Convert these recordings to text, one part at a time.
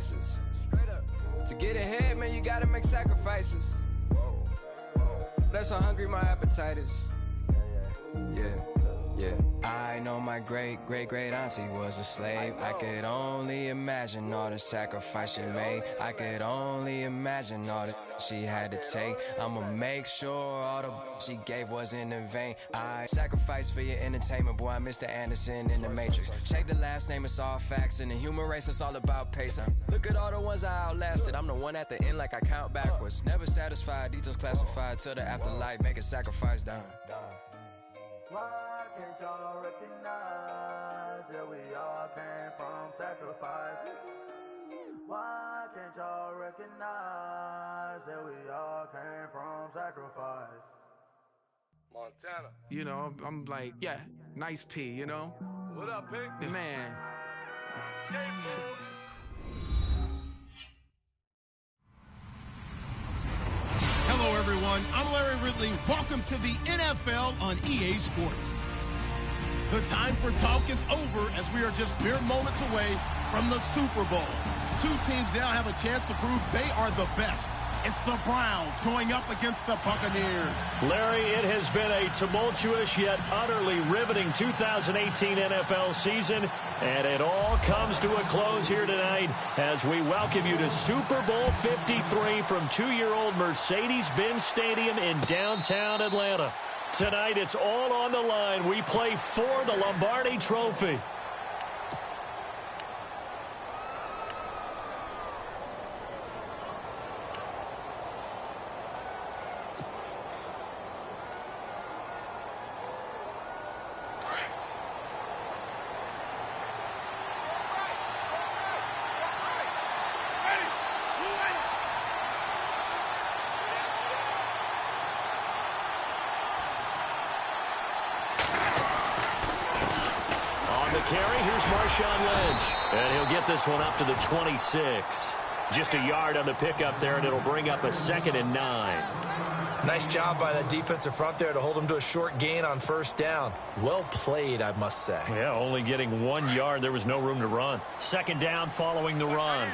sacrifices. To get ahead, man, you gotta make sacrifices. That's how hungry my appetite is. Yeah. I know my great auntie was a slave. I could only imagine all the sacrifice she made. I could only imagine all the she had to take. I'ma make sure all the she gave wasn't in vain. I sacrificed for your entertainment, boy. I'm Mr. Anderson in the Matrix. Check the last name, it's all facts. In the human race, it's all about pacing. Look at all the ones I outlasted. I'm the one at the end like I count backwards. Never satisfied, details classified till the afterlife. Make a sacrifice down. Why can't y'all recognize that we all came from sacrifice? Why can't y'all recognize that we all came from sacrifice? Montana. You know, I'm like, yeah, nice P, you know? What up, Pink? Man. Hello, everyone. I'm Larry Ridley. Welcome to the NFL on EA Sports. The time for talk is over as we are just mere moments away from the Super Bowl. Two teams now have a chance to prove they are the best. It's the Browns going up against the Buccaneers. Larry, it has been a tumultuous yet utterly riveting 2018 NFL season, and it all comes to a close here tonight as we welcome you to Super Bowl 53 from two-year-old Mercedes-Benz Stadium in downtown Atlanta. Tonight, it's all on the line. We play for the Lombardi Trophy. Carry, here's Marshawn Lynch, and he'll get this one up to the 26. Just a yard on the pickup there, and it'll bring up a 2nd and 9. Nice job by that defensive front there to hold him to a short gain on first down. Well played, I must say. Yeah, only getting 1 yard. There was no room to run. 2nd down following the run.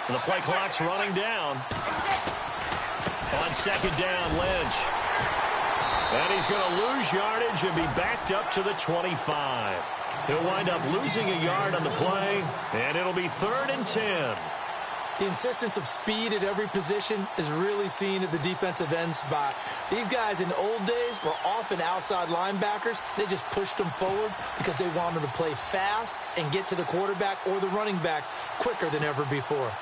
The play clock's running down. On 2nd down, Lynch. And he's going to lose yardage and be backed up to the 25. He'll wind up losing a yard on the play, and it'll be 3rd and 10. The insistence of speed at every position is really seen at the defensive end spot. These guys in the old days were often outside linebackers. They just pushed them forward because they wanted to play fast and get to the quarterback or the running backs quicker than ever before.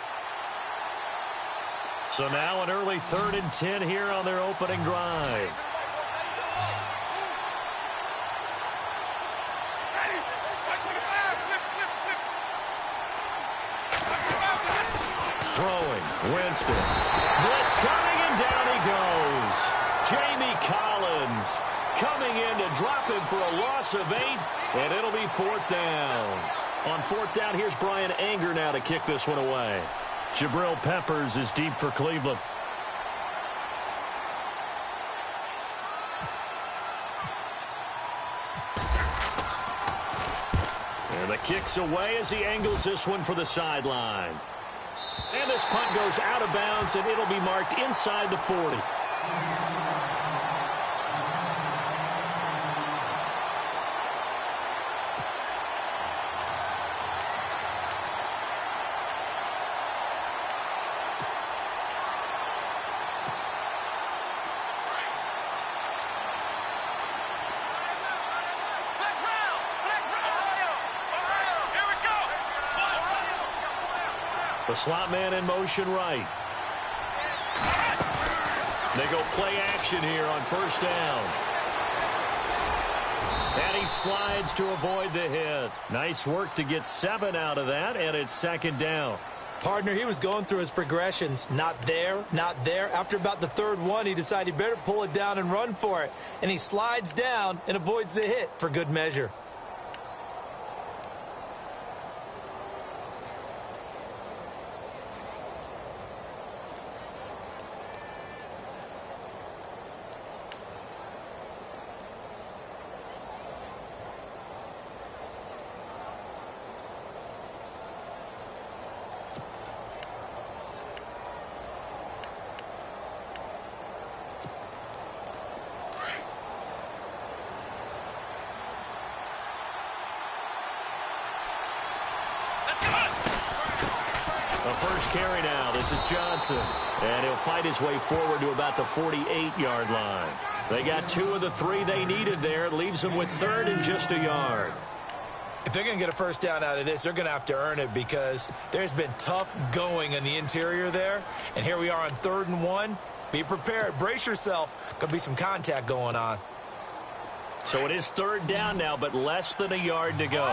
So now an early 3rd and 10 here on their opening drive. Throwing, Winston. Blitz coming, and down he goes. Jamie Collins coming in to drop him for a loss of 8, and it'll be 4th down. On 4th down, here's Brian Anger now to kick this one away. Jabril Peppers is deep for Cleveland. And the kick's away as he angles this one for the sideline. And this punt goes out of bounds, and it'll be marked inside the 40. The slot man in motion right. They go play action here on 1st down. And he slides to avoid the hit. Nice work to get 7 out of that, and it's 2nd down. Partner, he was going through his progressions. Not there, not there. After about the 3rd one, he decided he better pull it down and run for it. And he slides down and avoids the hit for good measure. The first carry now. This is Johnson. And he'll fight his way forward to about the 48-yard line. They got 2 of the 3 they needed there. It leaves them with 3rd and just a yard. If they're going to get a first down out of this, they're going to have to earn it because there's been tough going in the interior there. And here we are on 3rd and 1. Be prepared. Brace yourself. Could be some contact going on. So it is 3rd down now, but less than a yard to go.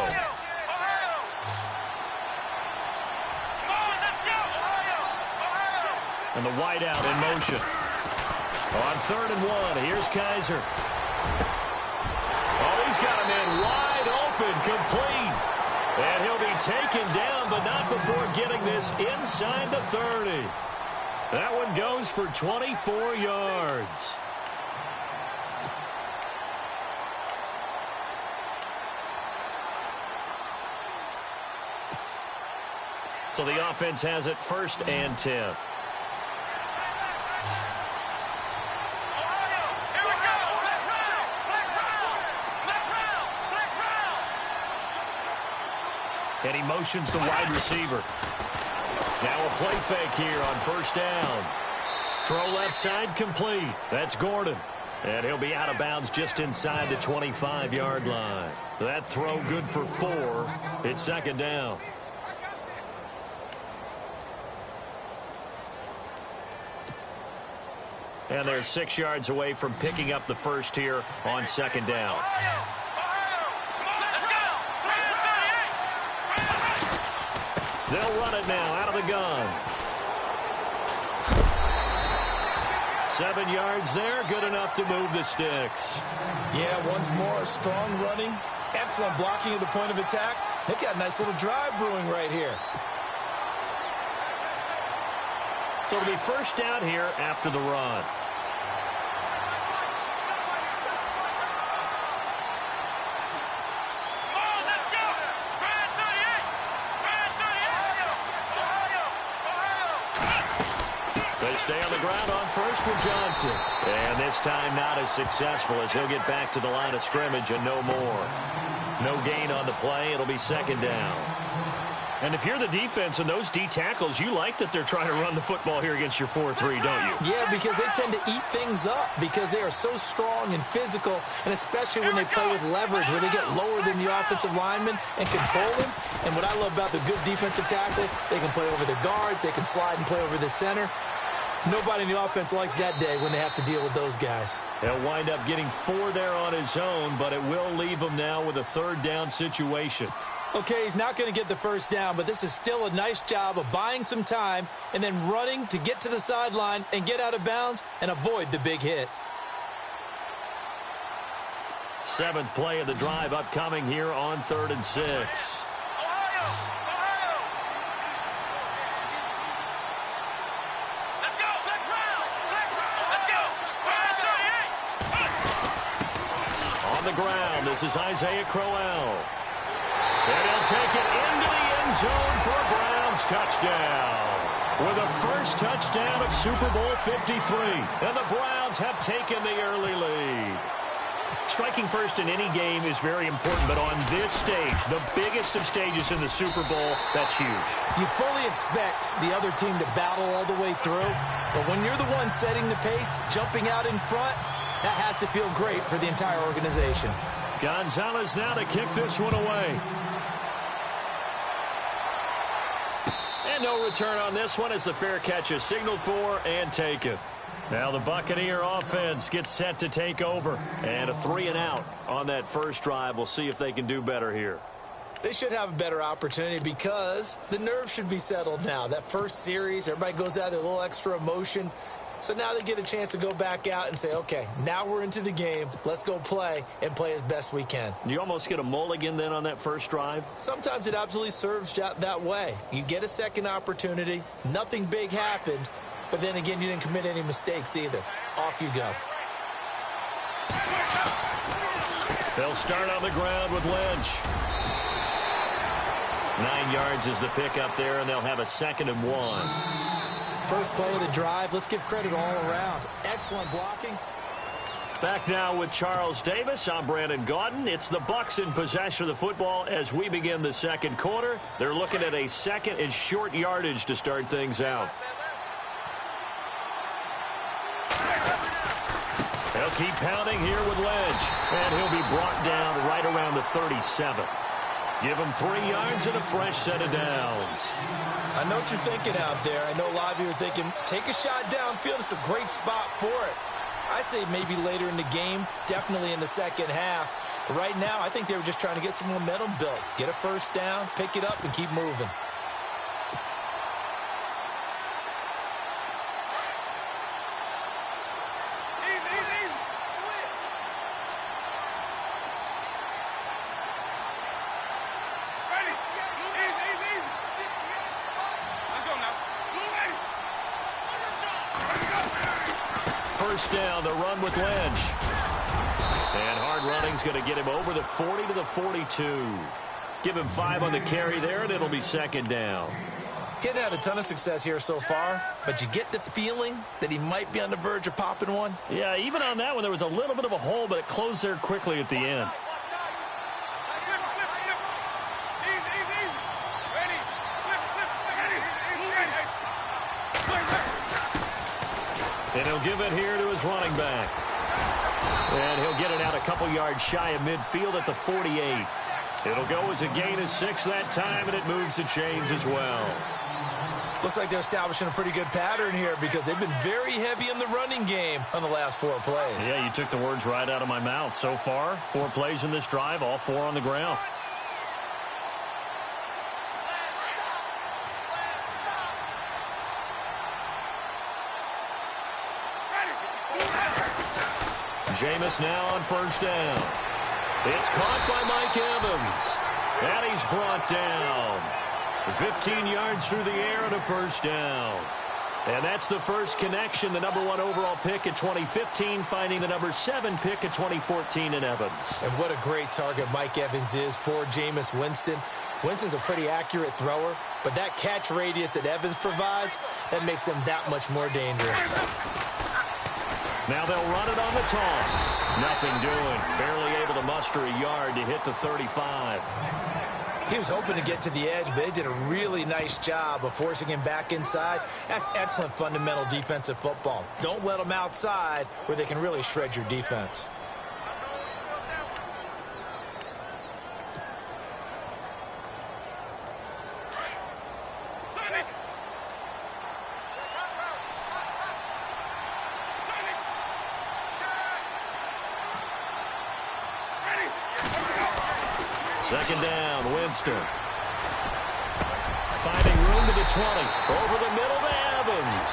And the wideout in motion. On 3rd and 1, here's Kaiser. Oh, he's got a man wide open, complete. And he'll be taken down, but not before getting this inside the 30. That one goes for 24 yards. So the offense has it 1st and 10. And he motions the wide receiver. Now a play fake here on 1st down. Throw left side complete. That's Gordon. And he'll be out of bounds just inside the 25-yard line. That throw good for 4. It's 2nd down. And they're 6 yards away from picking up the first here on 2nd down. They'll run it now out of the gun. 7 yards there, good enough to move the sticks. Yeah, once more, strong running, excellent blocking at the point of attack. They've got a nice little drive brewing right here. So it'll be 1st down here after the run. They stay on the ground on 1st with Johnson. And this time not as successful as he'll get back to the line of scrimmage and no more. No gain on the play. It'll be 2nd down. And if you're the defense and those D tackles, you like that they're trying to run the football here against your 4-3, don't you? Yeah, because they tend to eat things up because they are so strong and physical, and especially when they play with leverage where they get lower than the offensive lineman and control him. And what I love about the good defensive tackles, they can play over the guards, they can slide and play over the center. Nobody in the offense likes that day when they have to deal with those guys. He'll wind up getting 4 there on his own, but it will leave him now with a 3rd down situation. Okay, he's not going to get the first down, but this is still a nice job of buying some time and then running to get to the sideline and get out of bounds and avoid the big hit. 7th play of the drive upcoming here on 3rd and 6. On the ground, this is Isaiah Crowell. And he'll take it into the end zone for a Browns touchdown. With a first touchdown of Super Bowl 53. And the Browns have taken the early lead. Striking first in any game is very important, but on this stage, the biggest of stages in the Super Bowl, that's huge. You fully expect the other team to battle all the way through, but when you're the one setting the pace, jumping out in front, that has to feel great for the entire organization. Gonzalez now to kick this one away. And no return on this one as the fair catch is signaled for and taken. Now the Buccaneer offense gets set to take over. And a 3-and-out on that first drive. We'll see if they can do better here. They should have a better opportunity because the nerves should be settled now. That first series, everybody goes out with a little extra emotion. So now they get a chance to go back out and say, okay, now we're into the game. Let's go play and play as best we can. You almost get a mulligan then on that first drive? Sometimes it absolutely serves that way. You get a second opportunity. Nothing big happened. But then again, you didn't commit any mistakes either. Off you go. They'll start on the ground with Lynch. 9 yards is the pick up there, and they'll have a 2nd and 1. First play of the drive. Let's give credit all around. Excellent blocking. Back now with Charles Davis. I'm Brandon Gaudin. It's the Bucs in possession of the football as we begin the second quarter. They're looking at a second and short yardage to start things out. They'll keep pounding here with Lynch, and he'll be brought down right around the 37. Give him 3 yards and a fresh set of downs. I know what you're thinking out there. I know a lot of you are thinking, take a shot downfield. It's a great spot for it. I'd say maybe later in the game, definitely in the second half. But right now, I think they were just trying to get some momentum built. Get a first down, pick it up, and keep moving. First down, the run with Lynch. And hard running's going to get him over the 40 to the 42. Give him 5 on the carry there, and it'll be second down. Getting had a ton of success here so far, but you get the feeling that he might be on the verge of popping one. Yeah, even on that one, there was a little bit of a hole, but it closed there quickly at the end. And he'll give it here to his running back. And he'll get it out a couple yards shy of midfield at the 48. It'll go as a gain of 6 that time, and it moves the chains as well. Looks like they're establishing a pretty good pattern here because they've been very heavy in the running game on the last 4 plays. Yeah, you took the words right out of my mouth. So far, 4 plays in this drive, all 4 on the ground. Jameis now on first down. It's caught by Mike Evans. And he's brought down. 15 yards through the air and a first down. And that's the first connection. The number 1 overall pick in 2015 finding the number 7 pick in 2014 in Evans. And what a great target Mike Evans is for Jameis Winston. Winston's a pretty accurate thrower, but that catch radius that Evans provides, that makes him that much more dangerous. Now they'll run it on the toss. Nothing doing. Barely able to muster a yard to hit the 35. He was hoping to get to the edge, but they did a really nice job of forcing him back inside. That's excellent fundamental defensive football. Don't let them outside where they can really shred your defense. Second down, Winston. Finding room to the 20. Over the middle to Evans.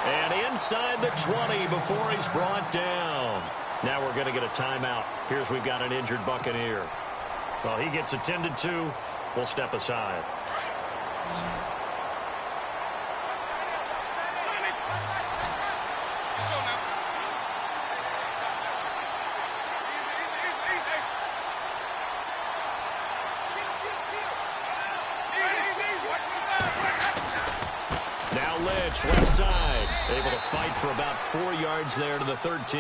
And inside the 20 before he's brought down. Now we're going to get a timeout. Here's we've got an injured Buccaneer. Well, he gets attended to. We'll step aside. Left side, able to fight for about 4 yards there to the 13.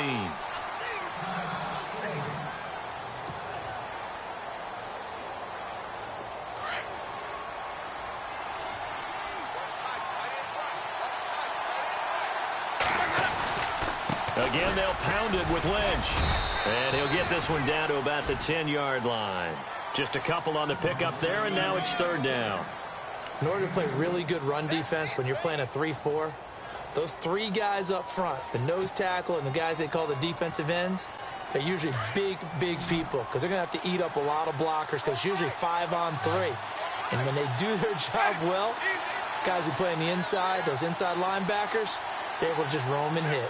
Again, they'll pound it with Lynch. And he'll get this one down to about the 10-yard line. Just a couple on the pickup there, and now it's third down. In order to play really good run defense when you're playing a 3-4, those 3 guys up front, the nose tackle and the guys they call the defensive ends, they're usually big, big people because they're going to have to eat up a lot of blockers because it's usually 5 on 3. And when they do their job well, guys who play on the inside, those inside linebackers, they're able to just roam and hit.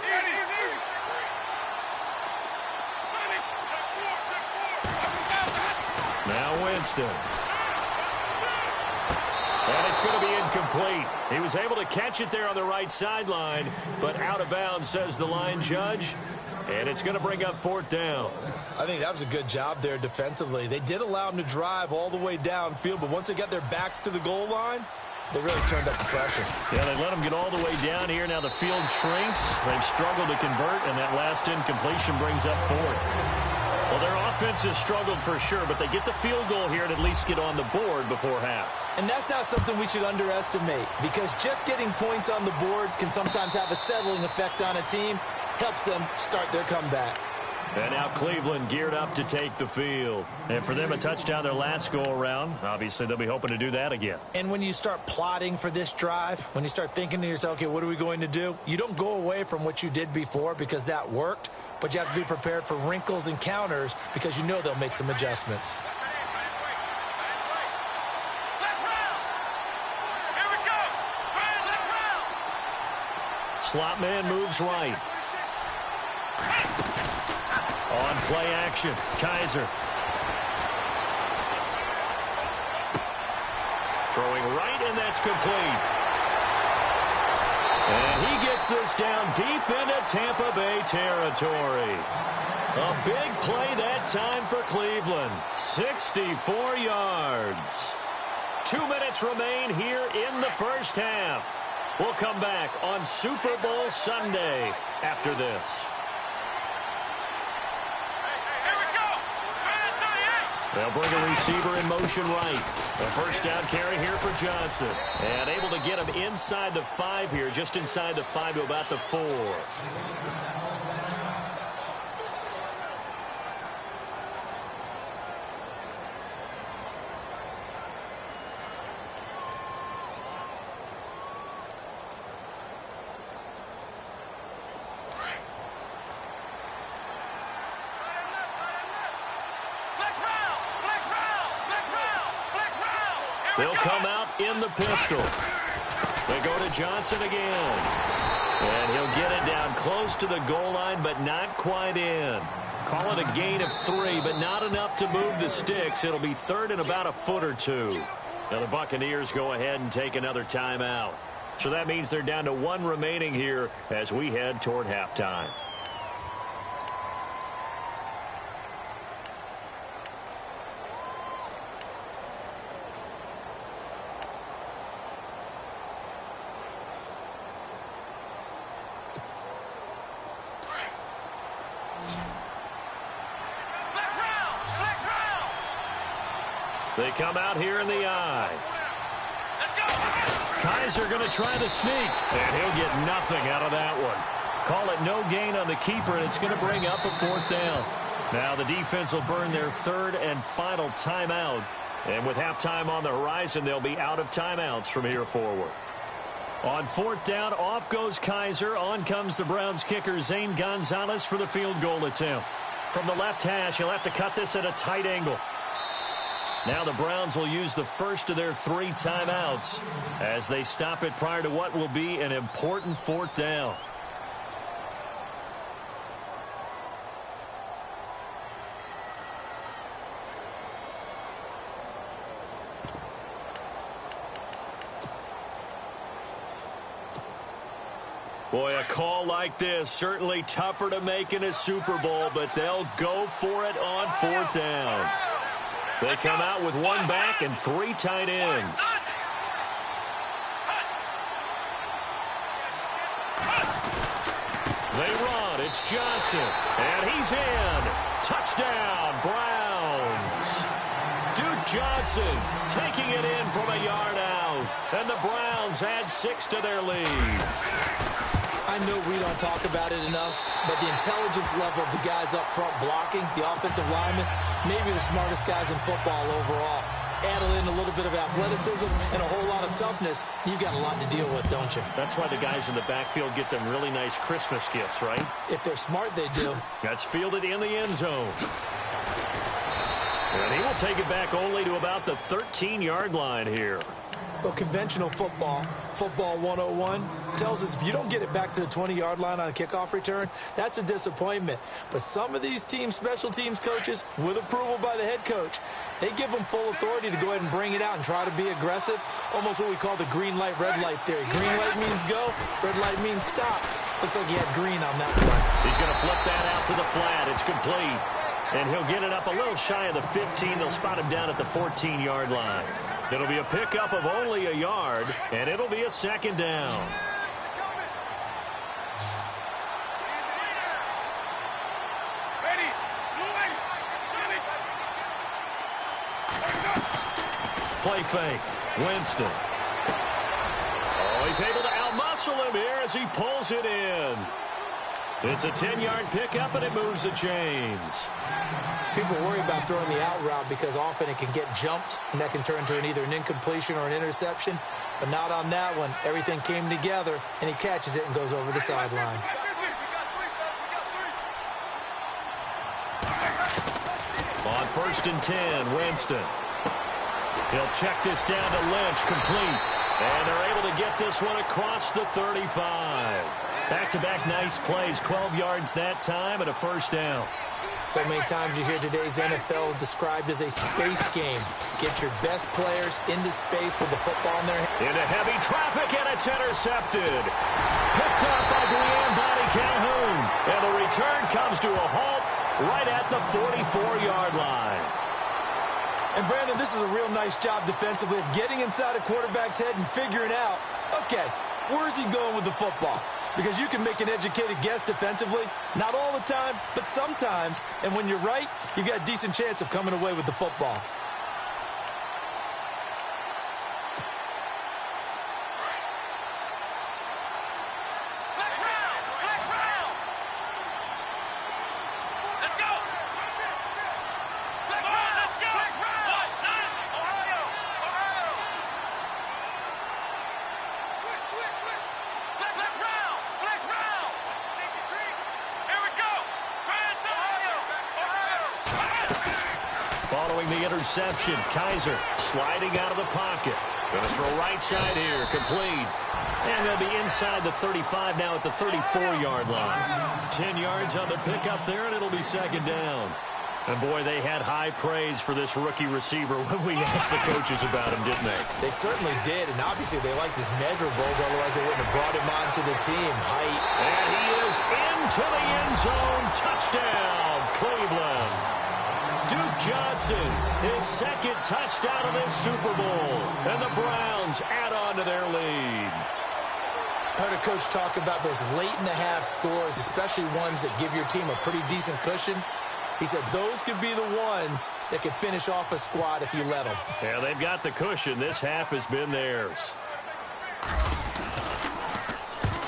Now Winston. And it's going to be incomplete. He was able to catch it there on the right sideline, but out of bounds, says the line judge. And it's going to bring up fourth down. I think that was a good job there defensively. They did allow him to drive all the way downfield, but once they got their backs to the goal line, They really turned up the pressure. Yeah, they let them get all the way down here. Now the field shrinks. They've struggled to convert, and that last incompletion brings up fourth. Well, their offense has struggled for sure, but they get the field goal here and at least get on the board before half. And that's not something we should underestimate, because just getting points on the board can sometimes have a settling effect on a team, helps them start their comeback. And now Cleveland geared up to take the field. And for them, a touchdown their last go-around. Obviously, they'll be hoping to do that again. And when you start plotting for this drive, when you start thinking to yourself, okay, what are we going to do? You don't go away from what you did before because that worked, but you have to be prepared for wrinkles and counters because you know they'll make some adjustments. Slot man moves right. On play action, Kaiser. Throwing right, and that's complete. And he gets this down deep into Tampa Bay territory. A big play that time for Cleveland. 64 yards. 2 minutes remain here in the first half. We'll come back on Super Bowl Sunday after this. They'll bring a receiver in motion right. A first down carry here for Johnson. And able to get him inside the 5 here, just inside the 5 to about the 4. They'll come out in the pistol. They go to Johnson again. And he'll get it down close to the goal line, but not quite in. Call it a gain of 3, but not enough to move the sticks. It'll be third and about a foot or 2. Now the Buccaneers go ahead and take another timeout. So that means they're down to 1 remaining here as we head toward halftime. They come out here in the eye. Kaiser going to try the sneak, and he'll get nothing out of that one. Call it no gain on the keeper, and it's going to bring up a 4th down. Now the defense will burn their 3rd and final timeout. And with halftime on the horizon, they'll be out of timeouts from here forward. On 4th down, off goes Kaiser. On comes the Browns kicker, Zane Gonzalez, for the field goal attempt. From the left hash, he'll have to cut this at a tight angle. Now the Browns will use the first of their 3 timeouts as they stop it prior to what will be an important 4th down. Boy, a call like this, certainly tougher to make in a Super Bowl, but they'll go for it on 4th down. They come out with 1 back and 3 tight ends. They run. It's Johnson. And he's in. Touchdown, Browns. Duke Johnson taking it in from a yard out. And the Browns add 6 to their lead. I know we don't talk about it enough, but the intelligence level of the guys up front blocking, the offensive linemen, maybe the smartest guys in football overall. Add in a little bit of athleticism and a whole lot of toughness, you've got a lot to deal with, don't you? That's why the guys in the backfield get them really nice Christmas gifts, right? If they're smart, they do. That's fielded in the end zone. And he will take it back only to about the 13-yard line here. Well, conventional football 101, tells us if you don't get it back to the 20-yard line on a kickoff return, that's a disappointment. But some of these teams, special teams coaches, with approval by the head coach, they give them full authority to go ahead and bring it out and try to be aggressive, almost what we call the green light, red light theory. Green light means go, red light means stop. Looks like he had green on that play. He's going to flip that out to the flat. It's complete. And he'll get it up a little shy of the 15. They'll spot him down at the 14-yard line. It'll be a pickup of only a yard, and it'll be a second down. Play fake. Winston. Oh, he's able to outmuscle him here as he pulls it in. It's a 10-yard pickup, and it moves the chains. People worry about throwing the out route because often it can get jumped, and that can turn into either an incompletion or an interception. But not on that one. Everything came together, and he catches it and goes over the sideline. On 1st and 10, Winston. He'll check this down to Lynch, complete. And they're able to get this one across the 35. Back-to-back nice plays, 12 yards that time and a first down. So many times you hear today's NFL described as a space game. Get your best players into space with the football in their hand. Into heavy traffic, and it's intercepted. Picked up by Body Calhoun. And the return comes to a halt right at the 44-yard line. And, Brandon, this is a real nice job defensively of getting inside a quarterback's head and figuring out, okay, where's he going with the football? Because you can make an educated guess defensively, not all the time, but sometimes. And when you're right, you've got a decent chance of coming away with the football. Following the interception, Kaiser sliding out of the pocket. Going to throw right side here, complete. And they'll be inside the 35 now at the 34-yard line. 10 yards on the pickup there, and it'll be second down. And, boy, they had high praise for this rookie receiver when we asked the coaches about him, didn't they? They certainly did, and obviously they liked his measurables, otherwise they wouldn't have brought him onto the team. Height. And he is into the end zone. Touchdown, Cleveland. Duke Johnson, his second touchdown of this Super Bowl. And the Browns add on to their lead. I heard a coach talk about those late-in-the-half scores, especially ones that give your team a pretty decent cushion. He said those could be the ones that could finish off a squad if you let them. Yeah, they've got the cushion. This half has been theirs.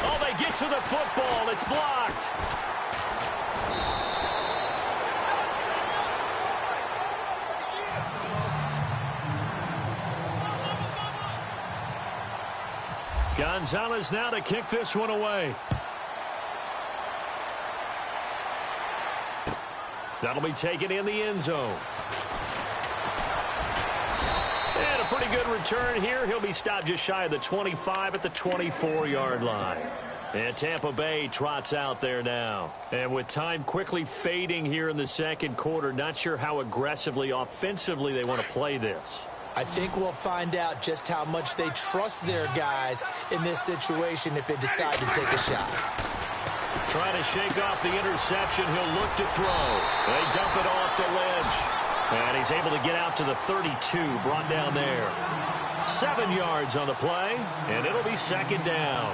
Oh, they get to the football. It's blocked. Gonzalez now to kick this one away. That'll be taken in the end zone. And a pretty good return here. He'll be stopped just shy of the 25 at the 24-yard line. And Tampa Bay trots out there now. And with time quickly fading here in the second quarter, not sure how aggressively, offensively they want to play this. I think we'll find out just how much they trust their guys in this situation if they decide to take a shot. Trying to shake off the interception. He'll look to throw. They dump it off to Lynch. And he's able to get out to the 32, brought down there. 7 yards on the play, and it'll be second down.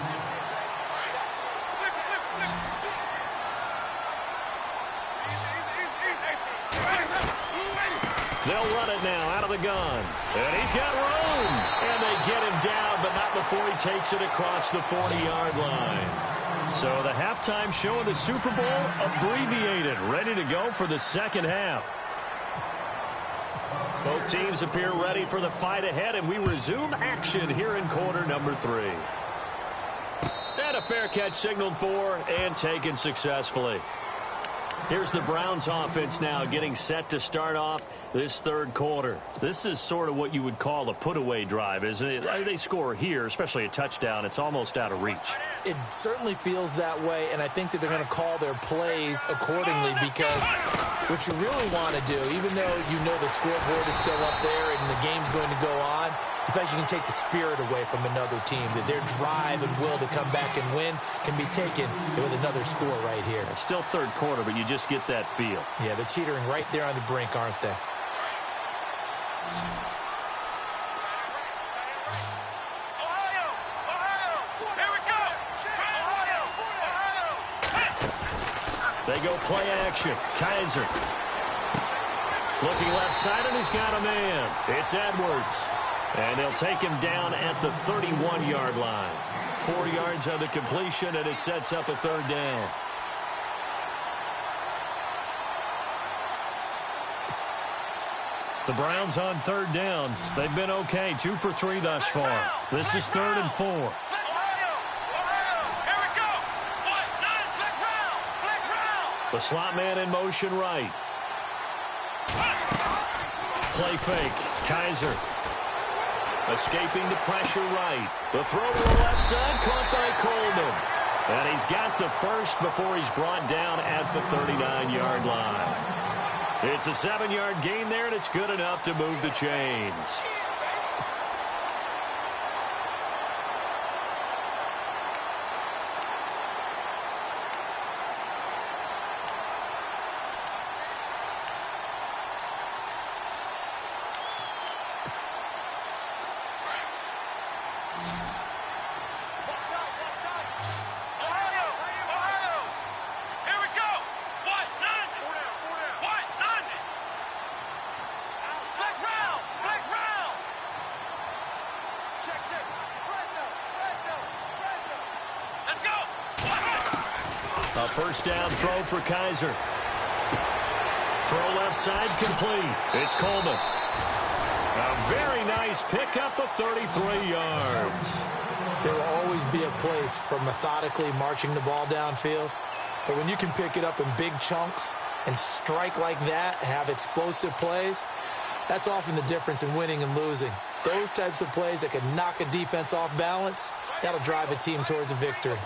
They'll run it now out of the gun. And he's got room. And they get him down, but not before he takes it across the 40-yard line. So the halftime show of the Super Bowl abbreviated, ready to go for the second half. Both teams appear ready for the fight ahead, and we resume action here in quarter number 3. And a fair catch signaled for and taken successfully. Here's the Browns offense now getting set to start off this third quarter. This is sort of what you would call a put-away drive, isn't it? They score here, especially a touchdown. It's almost out of reach. It certainly feels that way, and I think that they're going to call their plays accordingly because what you really want to do, even though you know the scoreboard is still up there and the game's going to go on, You feel like you can take the spirit away from another team, that their drive and will to come back and win can be taken with another score right here. It's still third quarter, but you just get that feel. Yeah, they're teetering right there on the brink, aren't they? They go play action. Kaiser. Looking left side, and he's got a man. It's Edwards. And they'll take him down at the 31-yard line. 4 yards on the completion, and it sets up a third down. The Browns on third down. They've been okay, 2 for 3 thus far. This is 3rd and 4. The slot man in motion right. Play fake. Kaiser. Escaping the pressure right. The throw to the left side caught by Coleman. And he's got the first before he's brought down at the 39-yard line. It's a 7-yard gain there, and it's good enough to move the chains. A first down throw for Kaiser. Throw left side complete. It's Coleman. A very nice pickup of 33 yards. There will always be a place for methodically marching the ball downfield. But when you can pick it up in big chunks and strike like that, have explosive plays, that's often the difference in winning and losing. Those types of plays that can knock a defense off balance, that'll drive a team towards a victory.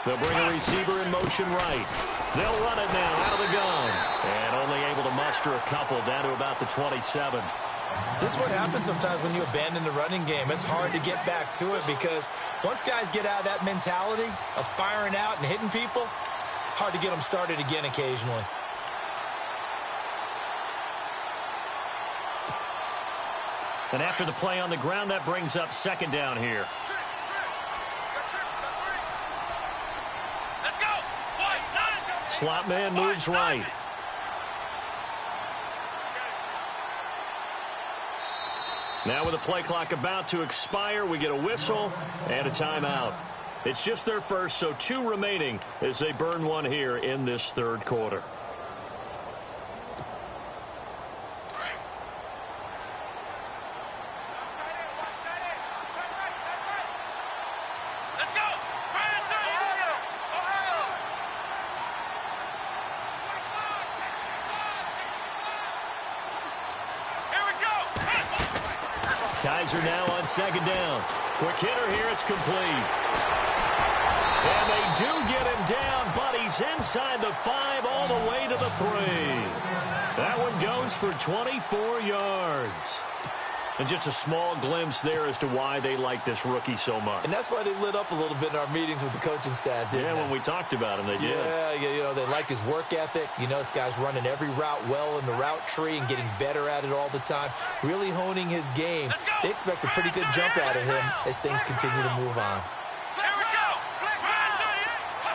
They'll bring a receiver in motion right. They'll run it now out of the gun. And only able to muster a couple down to about the 27. This is what happens sometimes when you abandon the running game. It's hard to get back to it because once guys get out of that mentality of firing out and hitting people, hard to get them started again occasionally. And after the play on the ground, that brings up second down here. Slot man moves right. Now with the play clock about to expire, we get a whistle and a timeout. It's just their first, so 2 remaining as they burn one here in this third quarter. Kaiser now on second down. Quick hitter here, it's complete. And they do get him down, but he's inside the 5 all the way to the 3. That one goes for 24 yards. And just a small glimpse there as to why they like this rookie so much. And that's why they lit up a little bit in our meetings with the coaching staff, didn't they? Yeah, when we talked about him, they did. Yeah, you know, they like his work ethic. You know, this guy's running every route well in the route tree and getting better at it all the time, really honing his game. They expect a pretty good jump out of him as things continue to move on.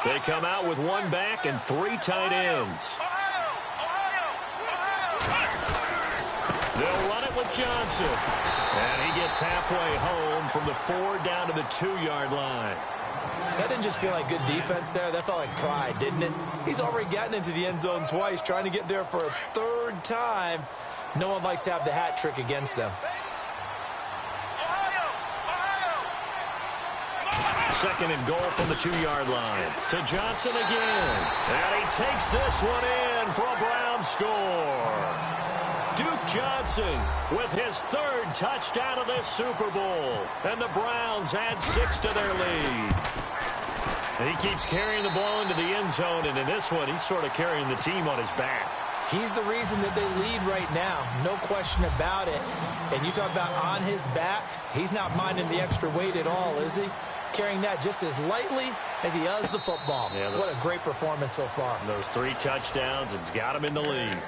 They come out with 1 back and 3 tight ends. They'll run it with Johnson. And he gets halfway home from the 4 down to the 2-yard line. That didn't just feel like good defense there. That felt like pride, didn't it? He's already gotten into the end zone twice, trying to get there for a 3rd time. No one likes to have the hat trick against them. Second and goal from the 2-yard line. To Johnson again. And he takes this one in for a Brown score. Duke Johnson with his 3rd touchdown of this Super Bowl. And the Browns add 6 to their lead. He keeps carrying the ball into the end zone, and in this one, he's sort of carrying the team on his back. He's the reason that they lead right now. No question about it. And you talk about on his back, he's not minding the extra weight at all, is he? Carrying that just as lightly as he does the football. Yeah, what a great performance so far. Those 3 touchdowns, it's got him in the lead.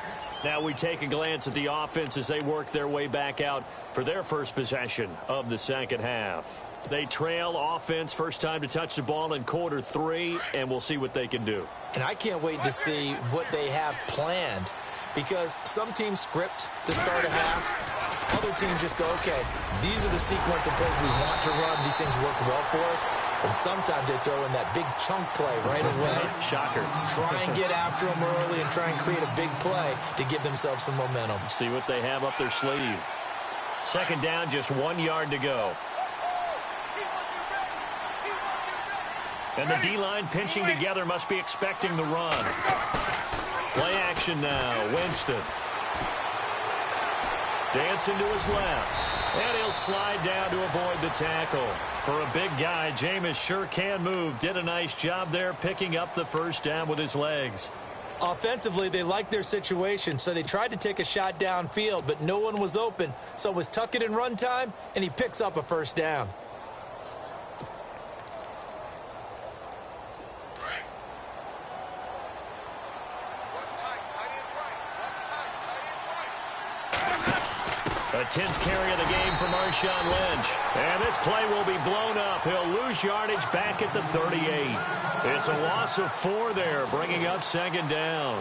Now we take a glance at the offense as they work their way back out for their first possession of the second half. They trail offense, first time to touch the ball in quarter 3, and we'll see what they can do. And I can't wait to see what they have planned, because some teams script to start a half. Other teams just go, okay, these are the sequence of plays we want to run. These things worked well for us. And sometimes they throw in that big chunk play right away. Shocker. Try and get after them early and try and create a big play to give themselves some momentum. See what they have up their sleeve. Second down, just 1 yard to go. And the D-line pinching together, must be expecting the run. Play action now, Winston. Dancing to his left. And he'll slide down to avoid the tackle. For a big guy, Jameis sure can move. Did a nice job there picking up the first down with his legs. Offensively, they liked their situation, so they tried to take a shot downfield, but no one was open. So it was tuck it in run time, and he picks up a first down. A 10th carry of the game for Marshawn Lynch. And this play will be blown up. He'll lose yardage back at the 38. It's a loss of 4 there, bringing up second down.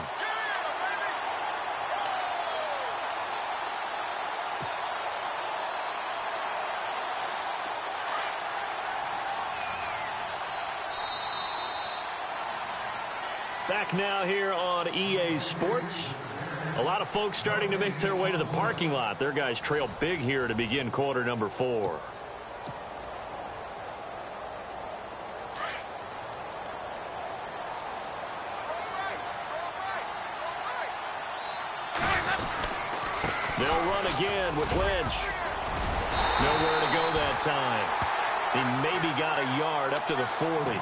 Back now here on EA Sports. A lot of folks starting to make their way to the parking lot. Their guys trail big here to begin quarter number 4. They'll run again with Lynch. Nowhere to go that time. He maybe got a yard up to the 40.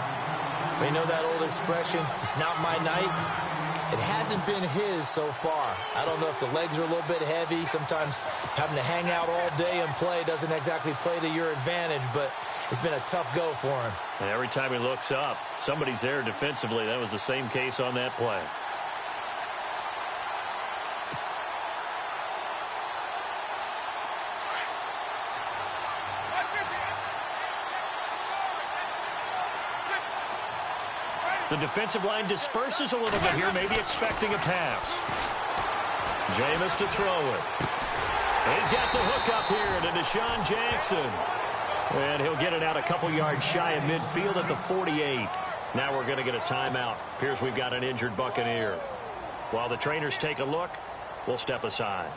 We know that old expression, it's not my night. It hasn't been his so far. I don't know if the legs are a little bit heavy. Sometimes having to hang out all day and play doesn't exactly play to your advantage, but it's been a tough go for him. And every time he looks up, somebody's there defensively. That was the same case on that play. The defensive line disperses a little bit here, maybe expecting a pass. Jameis to throw it. He's got the hook up here to Deshaun Jackson. And he'll get it out a couple yards shy of midfield at the 48. Now we're going to get a timeout. Appears we've got an injured Buccaneer. While the trainers take a look, we'll step aside.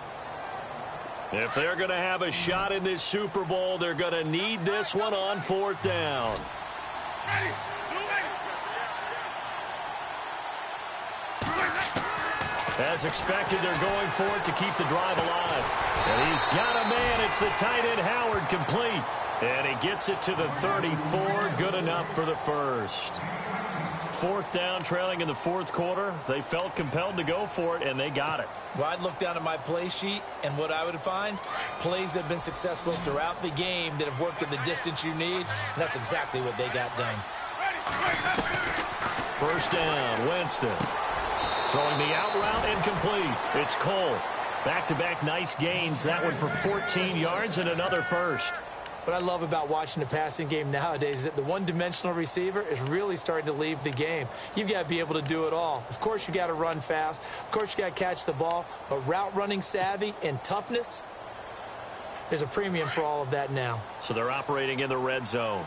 If they're going to have a shot in this Super Bowl, they're going to need this one on 4th down. As expected, they're going for it to keep the drive alive. And he's got a man. It's the tight end, Howard, complete. And he gets it to the 34. Good enough for the first. 4th down, trailing in the 4th quarter. They felt compelled to go for it, and they got it. Well, I'd look down at my play sheet, and what I would find, plays that have been successful throughout the game that have worked at the distance you need, and that's exactly what they got done. First down, Winston. Throwing the out route incomplete. It's Cole. Back-to-back nice gains. That one for 14 yards and another first. What I love about watching the passing game nowadays is that the one-dimensional receiver is really starting to leave the game. You've got to be able to do it all. Of course, you got to run fast. Of course, you got to catch the ball. But route running savvy and toughness, there's a premium for all of that now. So they're operating in the red zone.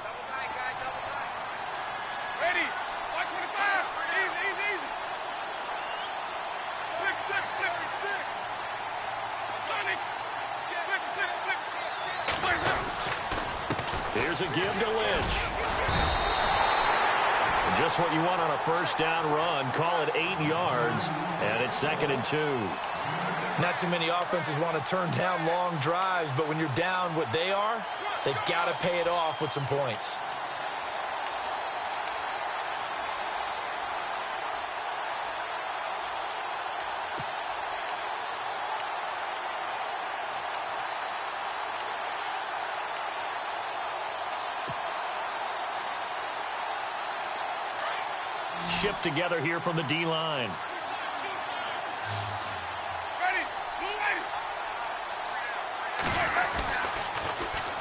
Here's a give to Lynch. And just what you want on a first down run. Call it 8 yards, and it's 2nd and 2. Not too many offenses want to turn down long drives, but when you're down what they are, they've got to pay it off with some points. shift together here from the D-line.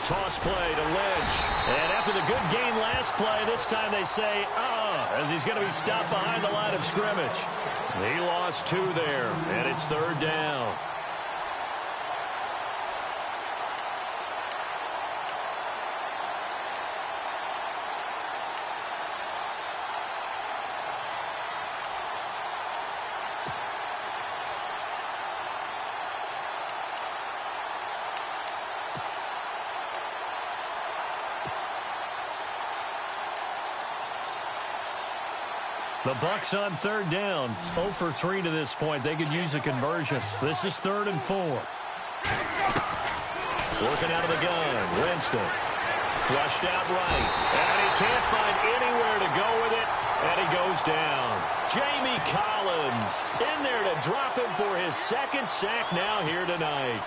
Toss play to Lynch. And after the good gain last play, this time they say, as he's going to be stopped behind the line of scrimmage. He lost 2 there, and it's 3rd down. The Bucs on 3rd down. 0 for 3 to this point. They could use a conversion. This is 3rd and 4. Working out of the gun. Winston. Flushed out right. And he can't find anywhere to go with it. And he goes down. Jamie Collins in there to drop him for his 2nd sack now here tonight.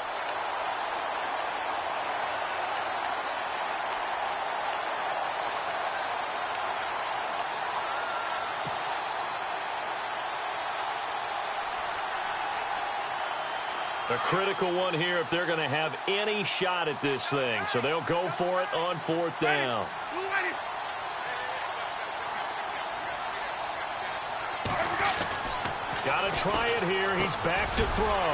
A critical one here if they're going to have any shot at this thing. So they'll go for it on 4th down. Got to try it here. He's back to throw.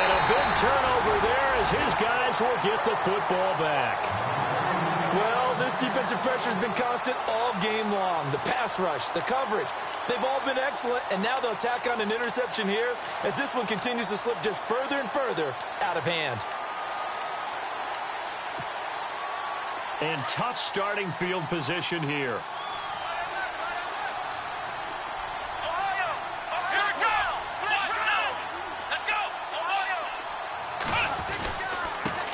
And a big turnover there as his guys will get the football back. Well, this defensive pressure has been constant all game long. The pass rush, the coverage, they've all been excellent, and now they'll tack on an interception here as this one continues to slip just further and further out of hand. And tough starting field position here.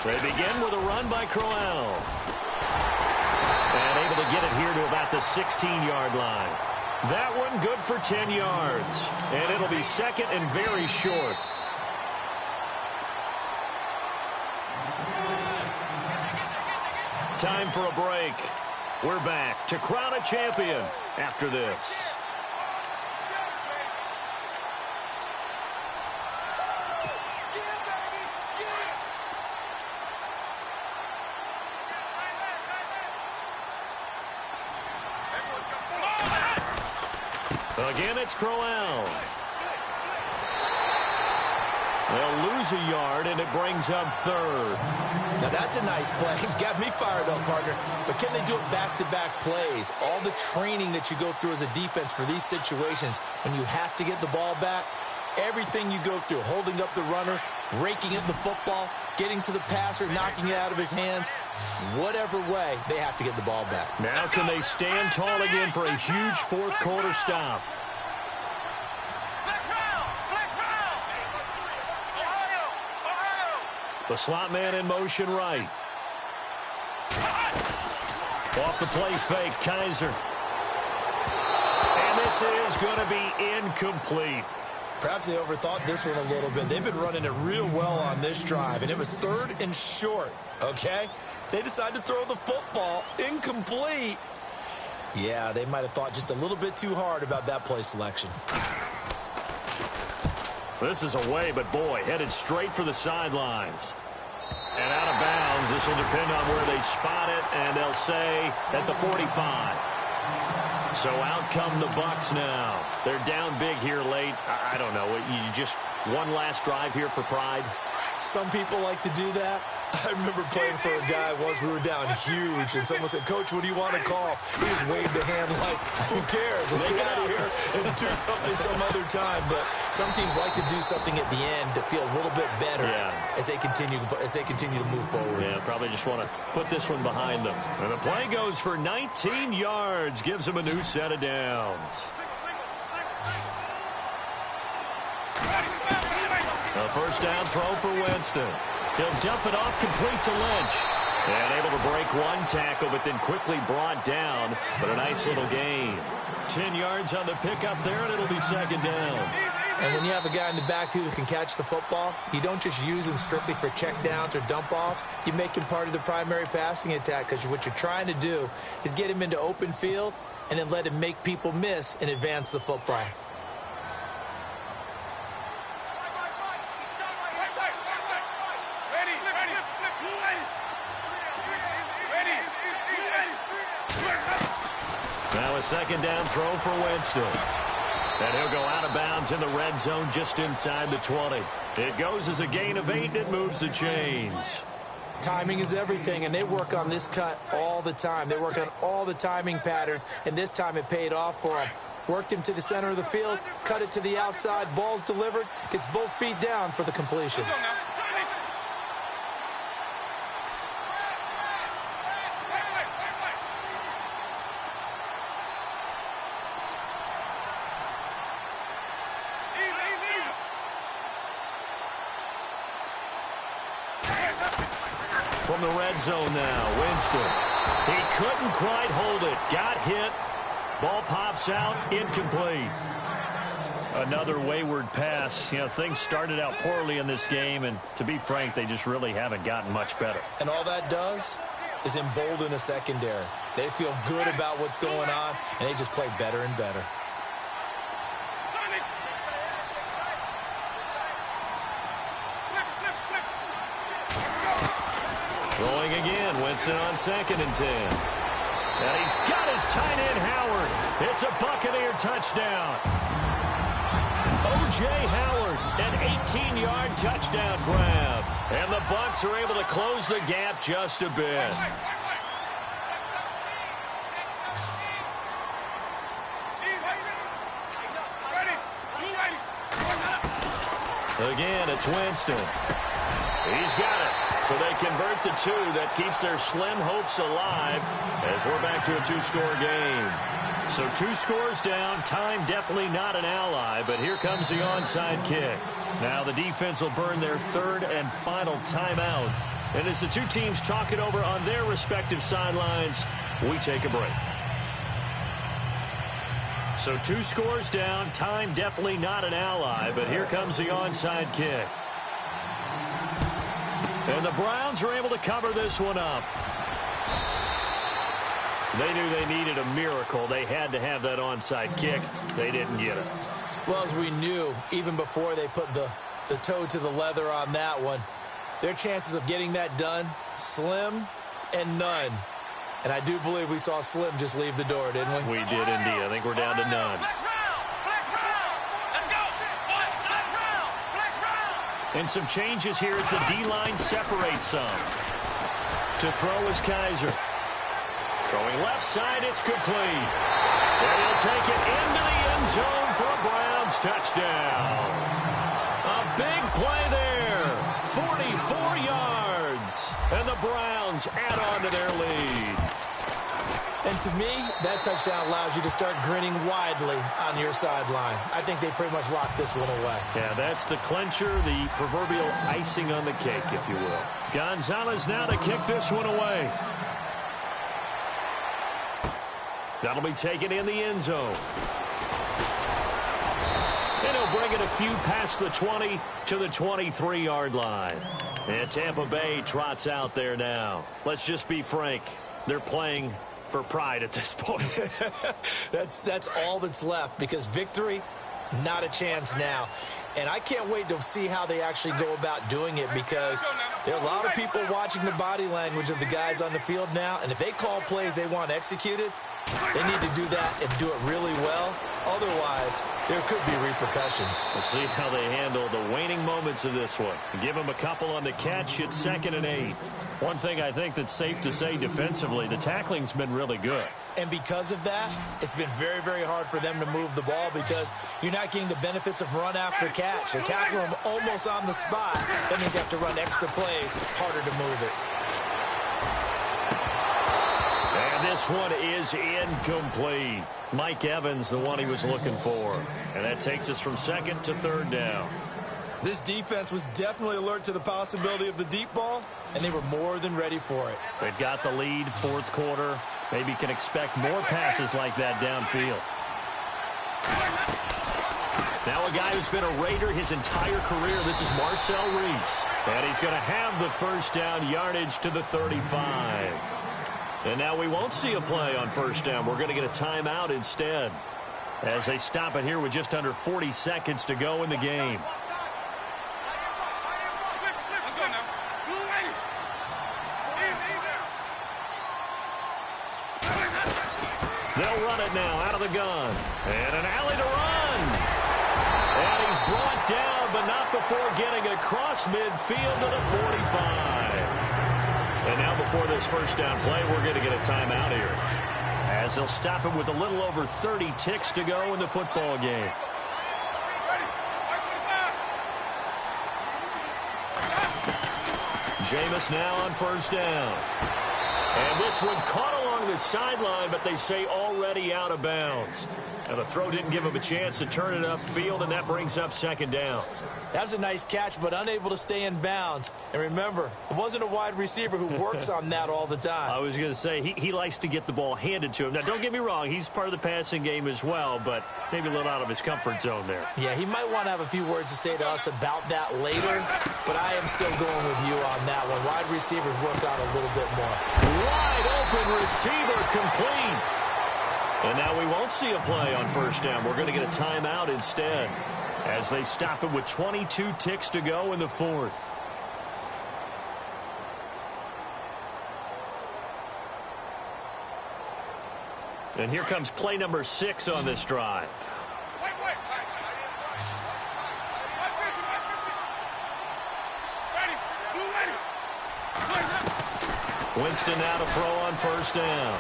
They begin with a run by Crowell. And able to get it here to about the 16-yard line. That one good for 10 yards. And it'll be 2nd and very short. Time for a break. We're back to crown a champion after this. Again, it's Crowell. They'll lose a yard, and it brings up 3rd. Now, that's a nice play. Got me fired up, partner. But can they do it back-to-back plays? All the training that you go through as a defense for these situations, when you have to get the ball back, everything you go through, holding up the runner, raking in the football, getting to the passer, knocking it out of his hands, whatever way, they have to get the ball back. Now can they stand tall again for a huge 4th quarter stop? The slot man in motion right. Off the play fake, Kaiser. And this is going to be incomplete. Perhaps they overthought this one a little bit. They've been running it real well on this drive, and it was 3rd and short, okay? They decided to throw the football incomplete. Yeah, they might have thought just a little bit too hard about that play selection. This is away, but boy, headed straight for the sidelines. And out of bounds. This will depend on where they spot it, and they'll say at the 45. So out come the Bucs now. They're down big here late. I don't know. You just one last drive here for pride? Some people like to do that. I remember playing for a guy once. We were down huge, and someone said, "Coach, what do you want to call?" He just waved a hand like, "Who cares? Let's get out of here and do something some other time." But some teams like to do something at the end to feel a little bit better as they continue to move forward. Yeah, probably just want to put this one behind them. And the play goes for 19 yards, gives them a new set of downs. A first down throw for Winston. He'll dump it off complete to Lynch. And able to break one tackle, but then quickly brought down. But a nice little gain. 10 yards on the pickup there, and it'll be 2nd down. And when you have a guy in the backfield who can catch the football, you don't just use him strictly for checkdowns or dump-offs. You make him part of the primary passing attack, because what you're trying to do is get him into open field and then let him make people miss and advance the football. Now a second down throw for Winston. And he'll go out of bounds in the red zone just inside the 20. It goes as a gain of 8, and it moves the chains. Timing is everything, and they work on this cut all the time. They work on all the timing patterns, and this time it paid off for them. Worked him to the center of the field, cut it to the outside, ball's delivered, gets both feet down for the completion. From the red zone now, Winston. He couldn't quite hold it. Got hit. Ball pops out, incomplete. Another wayward pass. You know, things started out poorly in this game, and to be frank, they just really haven't gotten much better. And all that does is embolden a secondary. They feel good about what's going on, and they just play better and better. Throwing again, Winston on 2nd and 10. And he's got his tight end, Howard. It's a Buccaneer touchdown. O.J. Howard, an 18-yard touchdown grab. And the Bucs are able to close the gap just a bit. Again, it's Winston. He's got it. So they convert the 2. That keeps their slim hopes alive as we're back to a 2-score game. So 2 scores down. Time definitely not an ally, but here comes the onside kick. Now the defense will burn their 3rd and final timeout. And as the two teams talk it over on their respective sidelines, we take a break. So 2 scores down. Time definitely not an ally, but here comes the onside kick. And the Browns are able to cover this one up. They knew they needed a miracle. They had to have that onside kick. They didn't get it. Well, as we knew, even before they put the toe to the leather on that one, their chances of getting that done, slim and none. And I do believe we saw Slim just leave the door, didn't we? We did indeed. I think we're down to none. And some changes here as the D-line separates some. To throw is Kaiser. Throwing left side, it's complete. And he'll take it into the end zone for a Browns touchdown. A big play there. 44 yards. And the Browns add on to their lead. And to me, that touchdown allows you to start grinning widely on your sideline. I think they pretty much locked this one away. Yeah, that's the clincher, the proverbial icing on the cake, if you will. Gonzalez now to kick this one away. That'll be taken in the end zone. And he'll bring it a few past the 20 to the 23-yard line. And Tampa Bay trots out there now. Let's just be frank. They're playing for pride at this point. That's all that's left, because victory, not a chance now. And I can't wait to see how they actually go about doing it, because there are a lot of people watching the body language of the guys on the field now, and if they call plays they want executed, they need to do that and do it really well. Otherwise, there could be repercussions. We'll see how they handle the waning moments of this one. Give them a couple on the catch. It's 2nd and 8. One thing I think that's safe to say defensively, the tackling's been really good. And because of that, it's been very, very hard for them to move the ball, because you're not getting the benefits of run after catch. They tackle them almost on the spot. That means you have to run extra plays, harder to move it. And this one is incomplete. Mike Evans, the one he was looking for. And that takes us from 2nd to 3rd down. This defense was definitely alert to the possibility of the deep ball, and they were more than ready for it. They've got the lead, 4th quarter. Maybe can expect more passes like that downfield. Now a guy who's been a Raider his entire career. This is Marcel Reese. And he's going to have the first down, yardage to the 35. And now we won't see a play on first down. We're going to get a timeout instead, as they stop it here with just under 40 seconds to go in the game. They'll run it now out of the gun. And an alley to run. And he's brought down, but not before getting across midfield to the 45. And now before this first down play, we're going to get a timeout here, as they'll stop him with a little over 30 ticks to go in the football game. Jameis now on first down. And this one caught along the sideline, but they say already out of bounds. Now the throw didn't give him a chance to turn it upfield, and that brings up second down. That was a nice catch, but unable to stay in bounds. And remember, it wasn't a wide receiver who works on that all the time. I was going to say, he likes to get the ball handed to him. Now, don't get me wrong, he's part of the passing game as well, but maybe a little out of his comfort zone there. Yeah, he might want to have a few words to say to us about that later, but I am still going with you on that one. Wide receivers work out a little bit more. Wide open receiver complete. And now we won't see a play on first down. We're going to get a timeout instead, as they stop it with 22 ticks to go in the fourth. And here comes play number 6 on this drive. Winston now to throw on first down.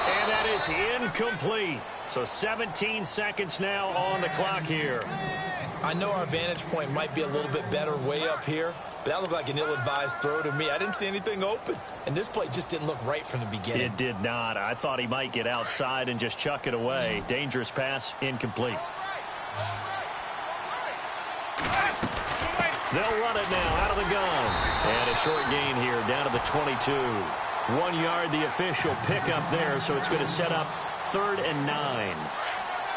And that is incomplete. So 17 seconds now on the clock here. I know our vantage point might be a little bit better way up here, but that looked like an ill-advised throw to me. I didn't see anything open, and this play just didn't look right from the beginning. It did not. I thought he might get outside and just chuck it away. Dangerous pass, incomplete. They'll run it now out of the gun. And a short gain here down to the 22. 1 yard, the official pickup there, so it's going to set up 3rd and 9.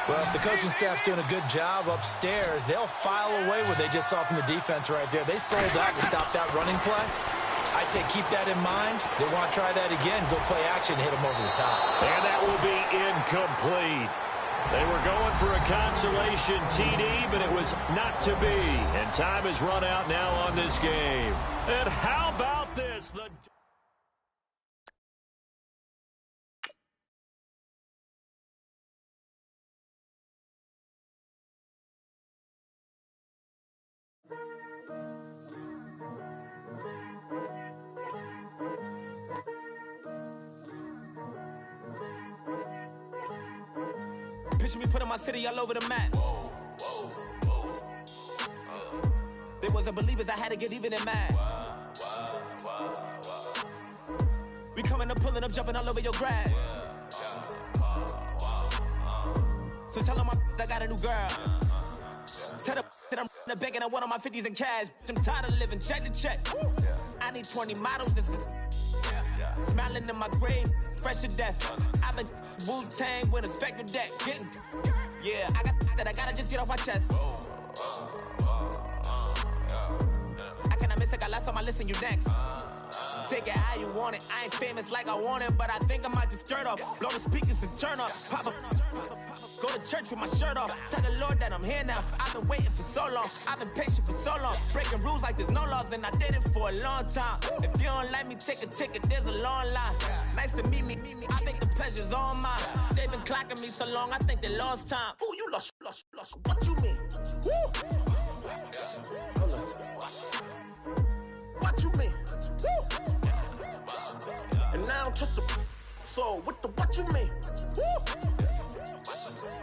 Well, if the coaching staff's doing a good job upstairs, they'll file away what they just saw from the defense right there. They sold out to stop that running play. I'd say keep that in mind. They want to try that again. Go play action, hit them over the top. And that will be incomplete. They were going for a consolation TD, but it was not to be. And time has run out now on this game. And how about this? Picture me putting my city all over the map. They wasn't believers, I had to get even and mad. We coming up, pulling up, jumping all over your grass. So tell them I got a new girl. Tell them that I'm the bank and I want on my 50s in cash. I'm tired of living check to check. I need 20 models. This is smiling in my grave, fresh to death. I've been Wu-Tang with a spectral deck. Yeah, I gotta just get off my chest. I cannot miss it, I lost on my list and you next. Take it how you want it. I ain't famous like I want it, but I think I might just skirt off. Blow the speakers and turn up. Pop up. Go to church with my shirt off. Tell the Lord that I'm here now. I've been waiting for so long. I've been patient for so long. Breaking rules like there's no laws, and I did it for a long time. If you don't like me, take a ticket. There's a long line. Nice to meet me. I think the pleasure's all mine. They've been clocking me so long, I think they lost time. Ooh, you lost. What you mean? Woo! What you mean? Woo! And now I'm just a so what you mean? Woo!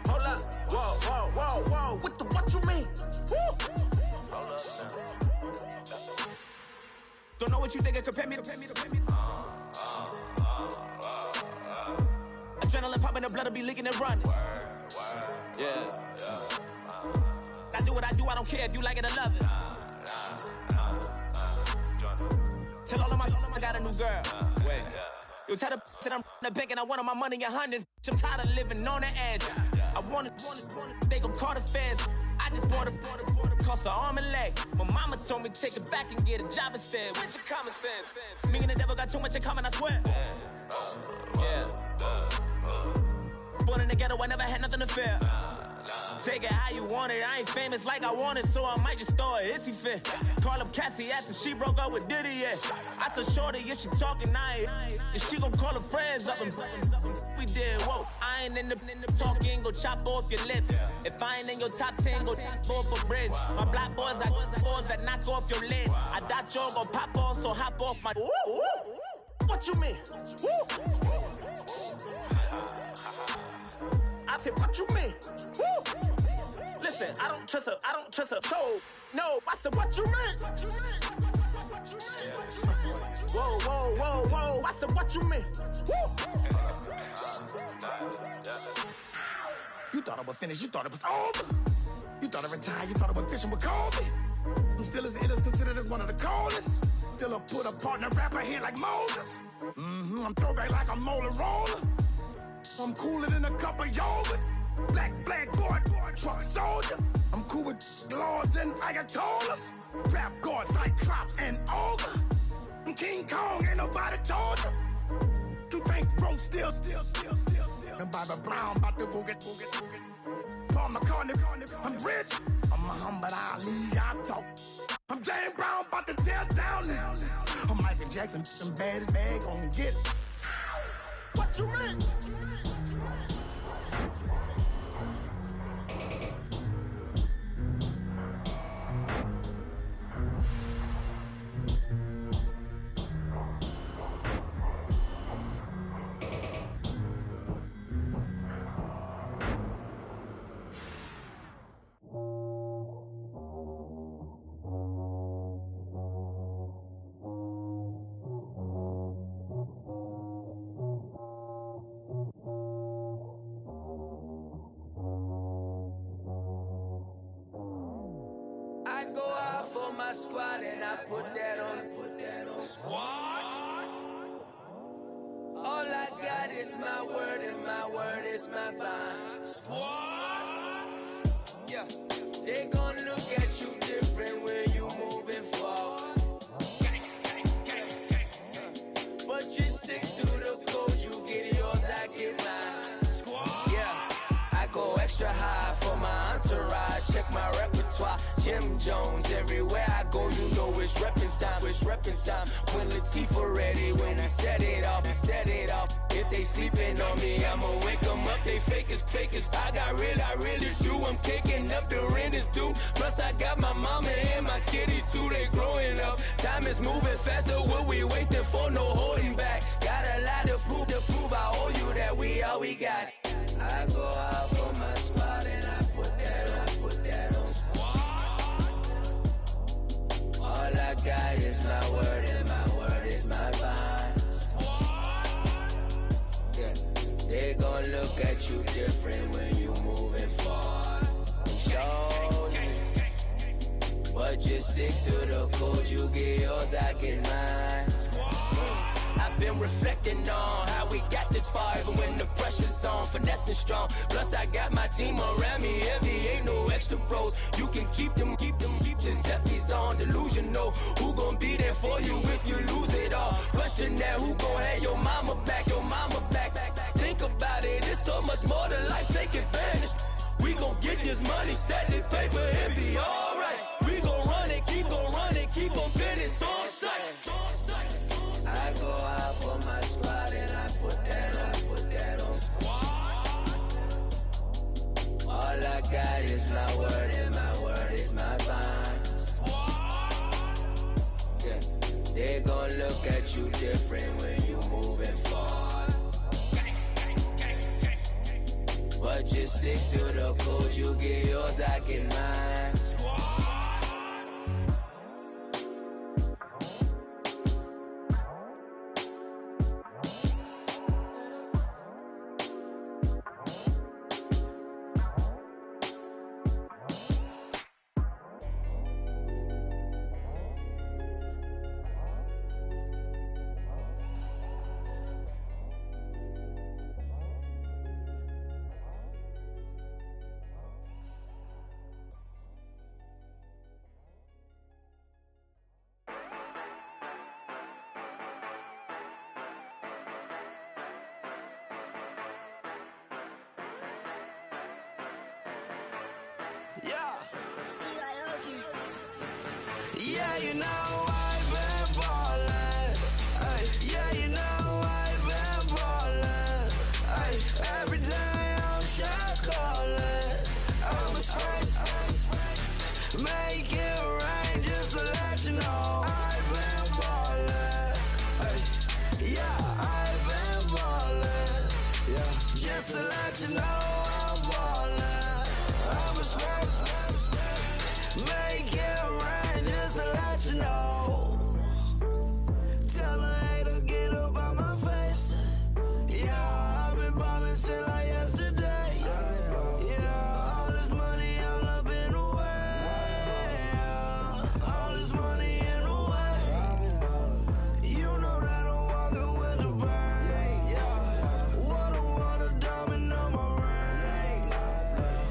Hold up, whoa, what you mean? Woo! Hold up now. Don't know what you think it compare me to. Adrenaline popping, the blood'll be leaking and running. Yeah. I do what I do, I don't care if you like it or love it. Tell all of my I got a new girl. Wait. You tell the that I'm the bank and I want all my money in hundreds. I'm tired of living on the edge. I want it, they gon' call the feds. I just bought a cost an arm and leg. My mama told me take it back and get a job instead. Where's your common sense? Me and the devil got too much in common, I swear. Yeah. Born in the ghetto, I never had nothing to fear. Take it how you want it. I ain't famous like I want it, so I might just throw a iffy fit. Call up Cassie after she broke up with Diddy, yeah. I told Shorty if she talking, and she gon' call her friends up and we did, whoa. I ain't in the talking, go chop off your lips. If I ain't in your top 10, go tap off a bridge. My black boys, I boys that knock off your lid. I thought you gon' pop off, so hop off my. What you mean? I said, what you mean? Listen, I don't trust her, so, no, I said, what you mean? Whoa, I said, what you mean? You thought I was finished, you thought it was over. You thought I retired, you thought I went fishing with Kobe. I'm still as ill as considered as one of the coldest. Still a put a partner rapper here like Moses. I'm throwback like I'm Mola Roller. I'm cooler than a cup of yogurt. Black flag boy, truck soldier. I'm cool with laws and Ayatollahs. Rap God, Cyclops and Olga. I'm King Kong, ain't nobody told you. You think Rose still. And Bobby Brown about to go get. Paul McCartney, I'm rich. I'm Muhammad Ali, I talk. I'm James Brown, about to tear down this. I'm Michael Jackson, them bad as bad gon' get. What you mean? I go out for my squad and I put that on. Squad? All I got is my word and my word is my bond. Squad? Yeah, they gon' look at you different when you moving forward. But you stick to the code, you get yours, I get mine. Squad? Yeah, I go extra high for my entourage, check my repertoire. Jim Jones, everywhere I go, you know it's reppin' time. When Latifah ready, when we set it off. If they sleeping on me, I'ma wake them up, they fakers. I really do, I'm caking up the rent is due. Plus I got my mama and my kiddies too, they growing up. Time is moving faster, what we wasting for, no holding back. Got a lot to prove, I owe you that we all we got. I go out for my squad and I put that on. All I got is my word and my word is my bond. Yeah, they gon' look at you different when you moving forward. Show this, but just stick to the code. You get yours, I get mine. I've been reflecting on how we got this far, even when the pressure's on, finessing strong. Plus I got my team around me heavy, ain't no extra bros. You can keep them. Giuseppe's on delusional. Who gon' be there for you if you lose it all? Question that, who gon' have your mama back? Think about it, it's so much more to life, take advantage. We gon' get this money, stack this paper, and be alright. We gon' run it, keep on finish on sight. I go out for my squad and I put that on. Squad? All I got is my word and my word is my bond. Squad? Yeah, they gon' look at you different when you moving forward. But just stick to the code, you get yours, I get mine. Squad? Yeah. Yeah, you know I've been ballin'. Ay, yeah, you know I've been ballin'. Ay, every day I'm shot callin'. I'm a spray. Make it rain just to let you know I've been ballin'. Ay, yeah, I've been ballin'. Yeah, just to let you know I'm ballin'. I'm a spray. Make it rain just to let you know. Tell a hater get up out my face. Yeah, I've been ballin' since like yesterday. Yeah, all this money all up in the way. All this money in the way. You know that I'm walking with the bang. Yeah, water, diamond on my ring.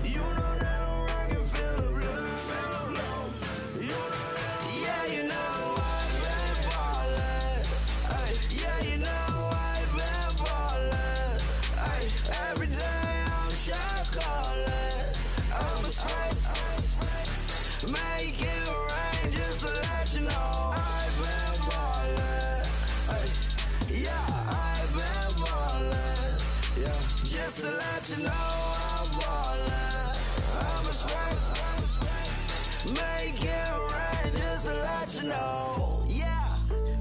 You know that I'm rockin', feel the blue. You know that, yeah, you know I've been ballin'. Ay, yeah, you know I've been ballin'. Ay, every day I'm shot callin'. I'm a spray. Make it rain just to let you know I've been ballin'. Ay, yeah, I've been ballin'. Yeah, just to let you know I'm ballin'. I'm a spray. Make it rain just to let you know. Yeah,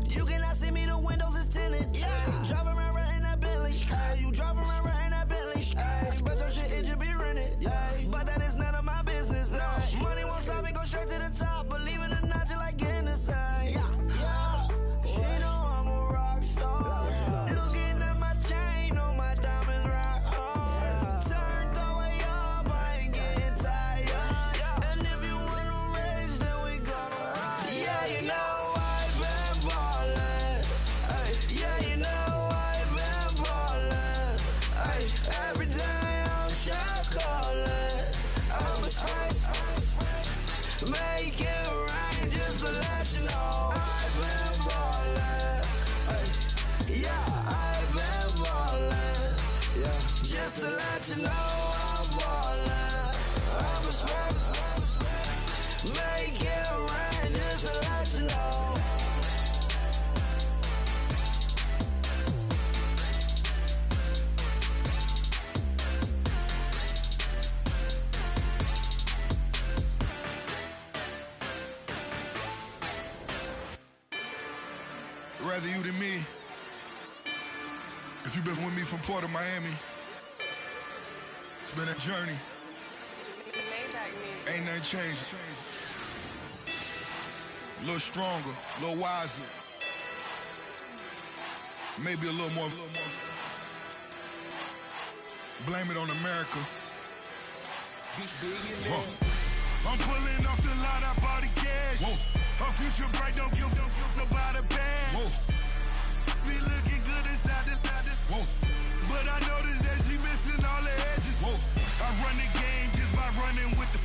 you cannot see me, the windows is tinted. Yeah, driving around right in that Bentley. Ay, you driving around right in that Bentley. Ay, but your shit, it just be rented. Ay, but that is none of my business. Ay, money won't stop me, go straight to the top. Believe it or not, you like getting the same. Yeah, she know I'm a rock star. Looking at my chain, on my diamonds rock hard. Turned the way up, I ain't getting tired. And if you wanna race, then we gonna ride. Yeah, you know I've been ballin'. Ay, yeah, you know I've been ballin'. Ay, every day I'm shot callin'. I'm a spray. Make it rain just to let you know I've been ballin'. Ay, yeah, I've been ballin'. Yeah, just to let you know I'm ballin'. I'm a spray. Make it rain just to let you know. Rather you than me. If you've been with me from Port of Miami, it's been a journey. Ain't nothing changed. A little stronger, a little wiser. Maybe a little more. Blame it on America. I'm pulling off the lot, I bought the cash. Whoa. Her future bright, don't give nobody bad. Whoa. Be looking good inside the. Whoa. But I noticed that she missing all the edges. Whoa. I run the game just by running with the.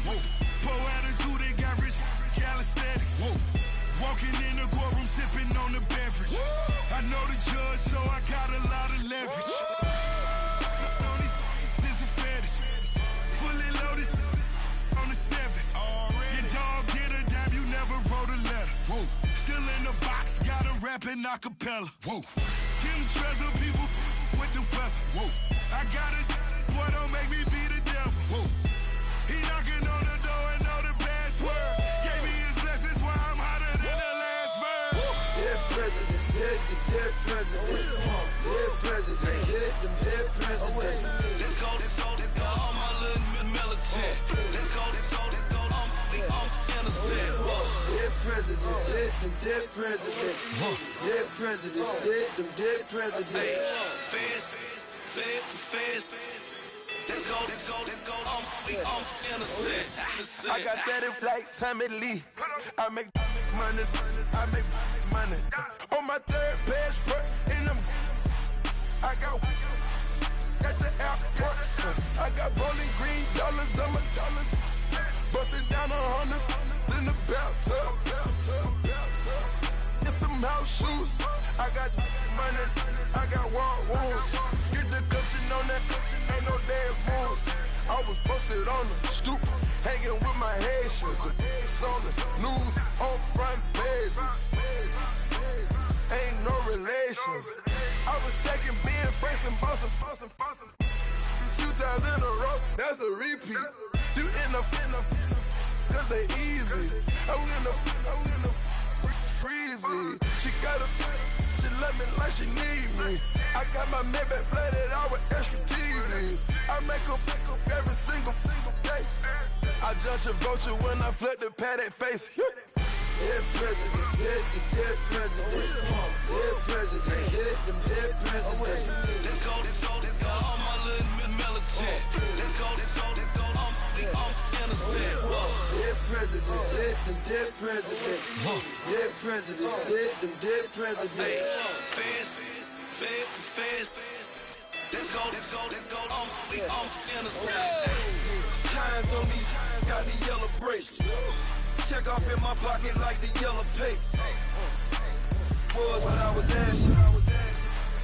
Whoa. Poor attitude, they got rich calisthenics. Whoa. Walking in the courtroom, sipping on the beverage. Whoa. I know the judge, so I got a lot of leverage. This a fetish. Fully loaded on the 7. Your dog get a dime, you never wrote a letter. Whoa. Still in the box, got a rapping acapella. Whoa. Kim Treasure, people with the weather. Whoa. I got a boy, don't make me be the devil. Whoa. He knocking on the door and know the password. Gave me his blessings while I'm hotter than the last verse. Dear president, dear president, dear president, hit them, dear president. Let's go, all my little militant. Let's go, I'm innocent. Dear president, hit them, dear president. Dear president, hit them, dear president. Feds. Let's go, I'm innocent. I got that in like Tommy Lee. I make money, on my third passport in them. I got at the airport. I got bowling green dollars on my dollars. Busting down 100 in the bathtub. Get some house shoes. I got money. I got war wounds. Get the coaching on that. Ain't no dance moves. I was posted on the stoop. hanging with my Haitians. On the news, on front pages. Ain't no relations. I was stacking being fresh and bustin'. 2 times in a row, that's a repeat. You in the cause they easy. I'm in the freezy. She love me like she need me. I got my Maybach flooded out with extra TVs. I make up every single day. I judge a vulture when I flip the paddock face. Dead president, dead president. Dead president, hit them dead president. Let's go, all my little militant. Let's go, I'm innocent. Dead president, hit them dead president. Dead president, hit them dead president. Fast. Let's go, I'm innocent. Hands on me, got the yellow brace. Check off in my pocket like the yellow paste. Was what I was asking.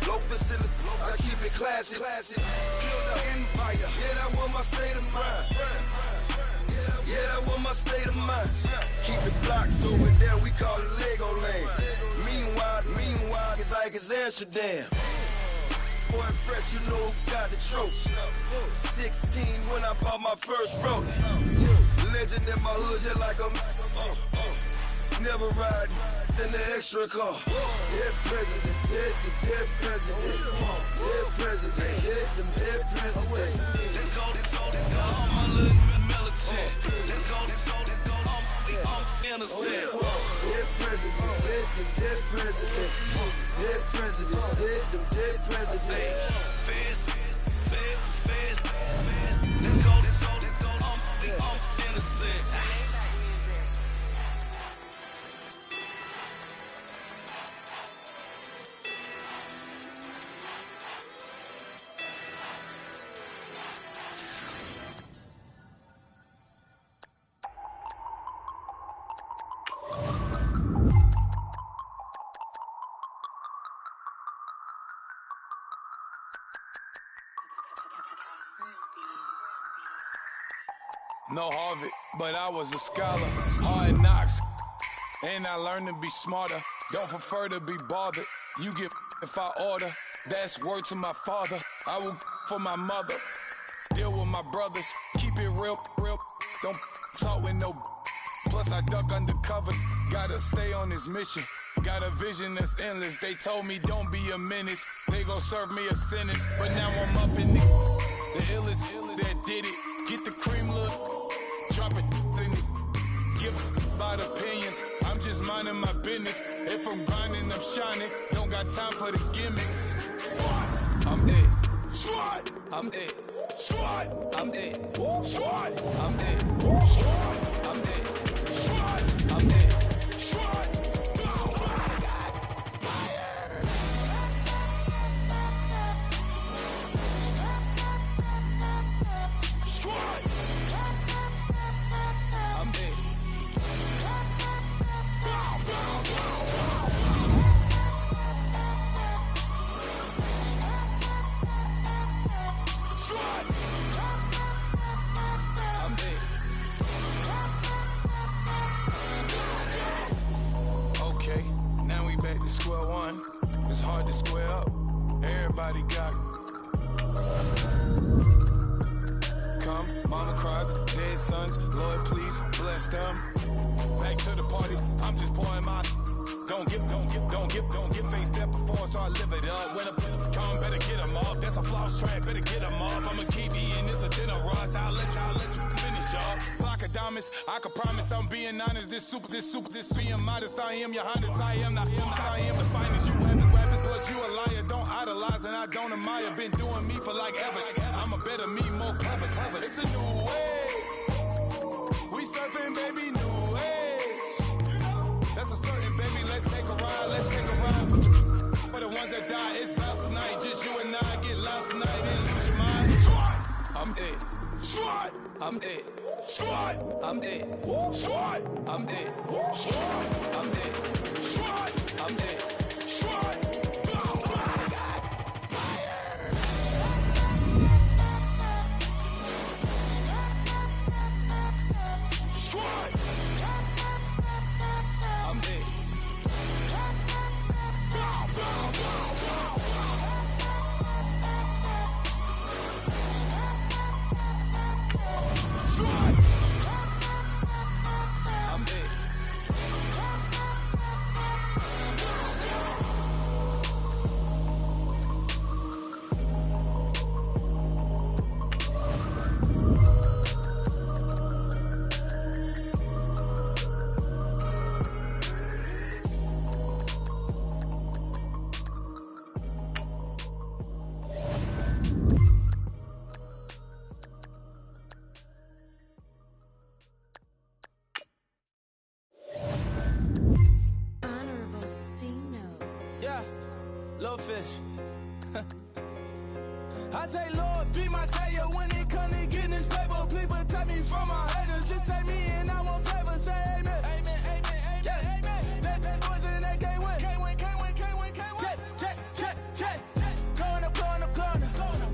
Low facility, I keep it classy. Build an empire, yeah, that was my state of mind. Yeah, that was my state of mind. Keep the blocks over there, we call it Lego Land. Meanwhile, it's like it's Amsterdam. Boy, fresh, you know who got the tropes. 16 when I bought my first road. Legend in my hood, just like a never ride in the extra car. Dead presidents, dead presidents. Dead president, hit them dead presidents. Let's go, all my little militant. Let's go, I'm innocent. Dead presidents, hit them dead presidents. Dead presidents, hit them dead presidents. Fast. Let's go, I'm innocent. No Harvard, but I was a scholar. Hard knocks, and I learned to be smarter. Don't prefer to be bothered. You get if I order. That's word to my father. I will for my mother. Deal with my brothers. Keep it real. Don't talk with no. Plus I duck undercover. Gotta stay on this mission. Got a vision that's endless. They told me don't be a menace. They gon' serve me a sentence. But now I'm up in the illest that did it. Get the cream look. Drop it in it. Give about opinions. I'm just minding my business. If I'm grinding, I'm shining. Don't got time for the gimmicks. I'm it. Squad. I'm it. Squad. I'm it. Squad. I'm it. Squad. I'm it. Squad. I'm it. Squad. Square one, it's hard to square up. Everybody got come, mama cries, dead sons, Lord please bless them. Back to the party, I'm just pouring my. Don't get face that before, so I live it up. When I come, better get them up. That's a floss track, better get them up. I'ma keep eating, it's a dinner rush. I'll let you finish up. Block of diamonds, I can promise I'm being honest. This being modest. I am your highness, I am not him. I am the finest. You rappers, plus you a liar. Don't idolize and I don't admire. Been doing me for like ever. I'm a better me, more clever. It's a new way. We surfing, baby, new age. That's a certain, baby. Let's take a ride. Put your for the ones that die, it's vows tonight. Just you and I get lost tonight and lose your mind. I'm it. Squad. I'm it. Squad. I'm it. Squad. I'm it. Squad. I'm it. Squad. I'm it. Squad. goldfish. I say, Lord, be my savior when it come to getting this paper. Please protect me from my haters. Just say me and I won't save us. Say amen. Amen, amen, amen, yeah. Amen. That boys and they can't win. Can't win, can't win, can't win, can't win. Check, check, check, check. Gonna, gonna, gonna.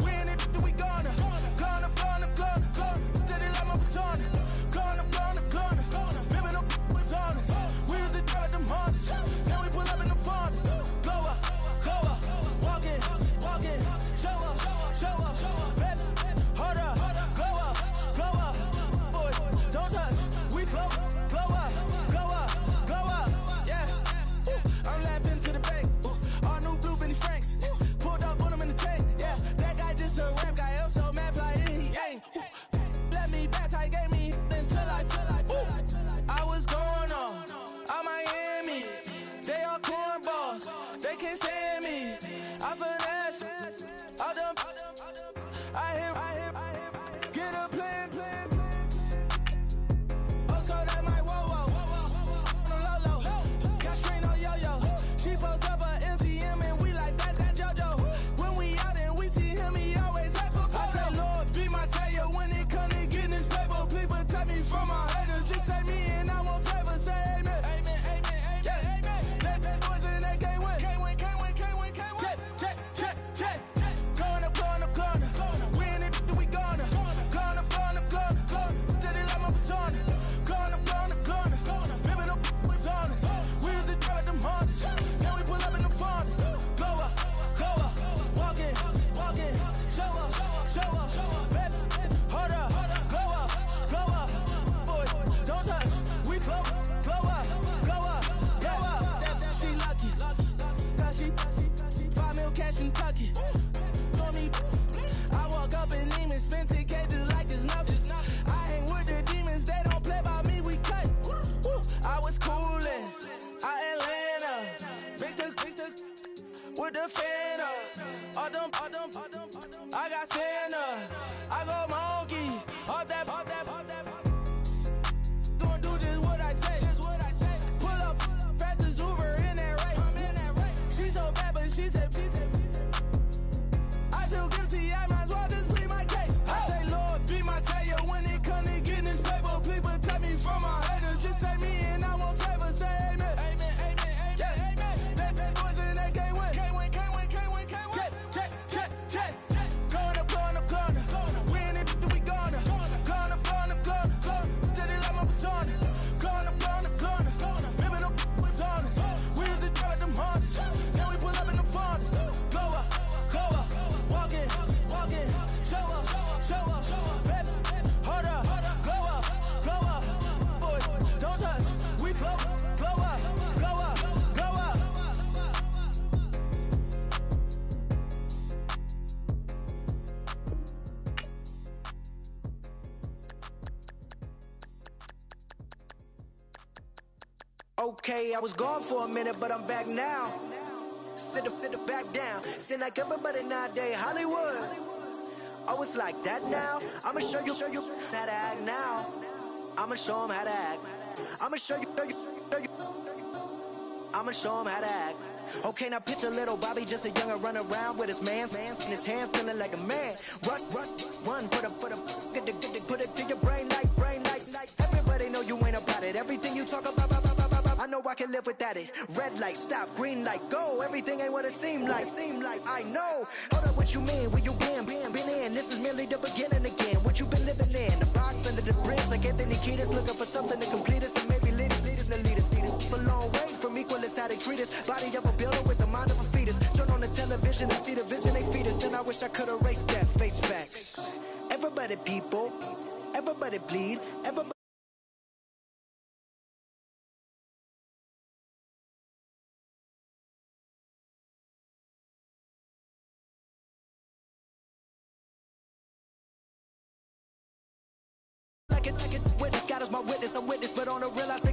Win it, we gonna. Gonna, gonna, gonna. Did it like my persona. Gonna, gonna, gonna. Remember them was honest. We was the drug them hunters. Then we pull up in the furnace. Glow up, walk in, show up, baby, hold up, glow up, boy, don't touch, we float, glow up, yeah. I'm laughing to the bank, all new blue Benny Franks, pulled up on him in the tank, yeah. That guy just a rap guy, I'm so mad, fly in, he ain't. Let me back, tight gave me until I was going on Miami, they all cornballs, they can't stand me, I finesse, all them, I hear, get a plan. Let's go that my whoa, on low, got strain on yo-yo. She post up a MCM and we like that JoJo. When we out and we see him, he always ask for photo. I say, Lord, be my savior when it come to getting this paper. Please protect me from my haters. Just say me and I won't save us. Say amen. Amen, amen, amen, yeah. Amen. That boys and they can't win. Can't win, can't win, can't win, can't win. Check. Gonna. Win it, we gonna. Gonna. Did it like my persona. Gonna. Remember them was honest. We was the drug them hunters. Then we pull up in the furnace. Glow up, walk in, show up, baby, hold up, glow up, boy, don't touch, we float, glow up, yeah. She lucky, cause she 5 mil cash in Kentucky. Told me, I walk up in Neiman, spend 10K just like it's nothing. I hang with the demons, they don't play by me, we cut. I was coolin', Atlanta, mixed the with the fan up. All them, I got Santa, I go monkey, all that. Gonna do just what I say. Pull up, fastest Uber in that right. She so bad, but she said. I feel guilty, I might as well just plead my case. I say, Lord, be my savior when it come to getting this paper. Please protect me from my haters. Just say me and I won't save us. Say amen. Amen, amen, amen, yeah. That boys and they can't win. Can't win, can't win, can't win, can't win. Check. Gonna. Win it, we gonna. Gonna. Did it like my persona. Gonna. Remember them was honest. We was the drug them hunters. Then we pull up in the furnace. Glow up, walk in, show up, baby, hold up, glow up, boy, don't touch, we float, glow up. Okay, I was gone for a minute, but I'm back now. Sit back down. Seem like everybody nowadays, Hollywood. Oh, it's like that now. I'ma show you how to act now. I'ma show them how to act. I'ma show you. I'ma show them how to act. Okay, now picture little Bobby, just a younger run around with his man's in his hand, feeling like a man. Run, put it to your brain like. Everybody know you ain't about it. Everything you talk about, I know I can live without it. Red light, stop, green light, go. Everything ain't what it seem like. I know. Hold up, what you mean? Where you been in? This is merely the beginning again. What you been living in? The box under the bridge, like Anthony Kiedis, looking for something to complete us and maybe lead us. A long way from equal is how they treat us. Body of a builder with the mind of a fetus. Turn on the television and see the vision they feed us. And I wish I could erase that face facts. Everybody people, everybody bleed, everybody. Like it, witness, God is my witness, I'm witness, but on the real I think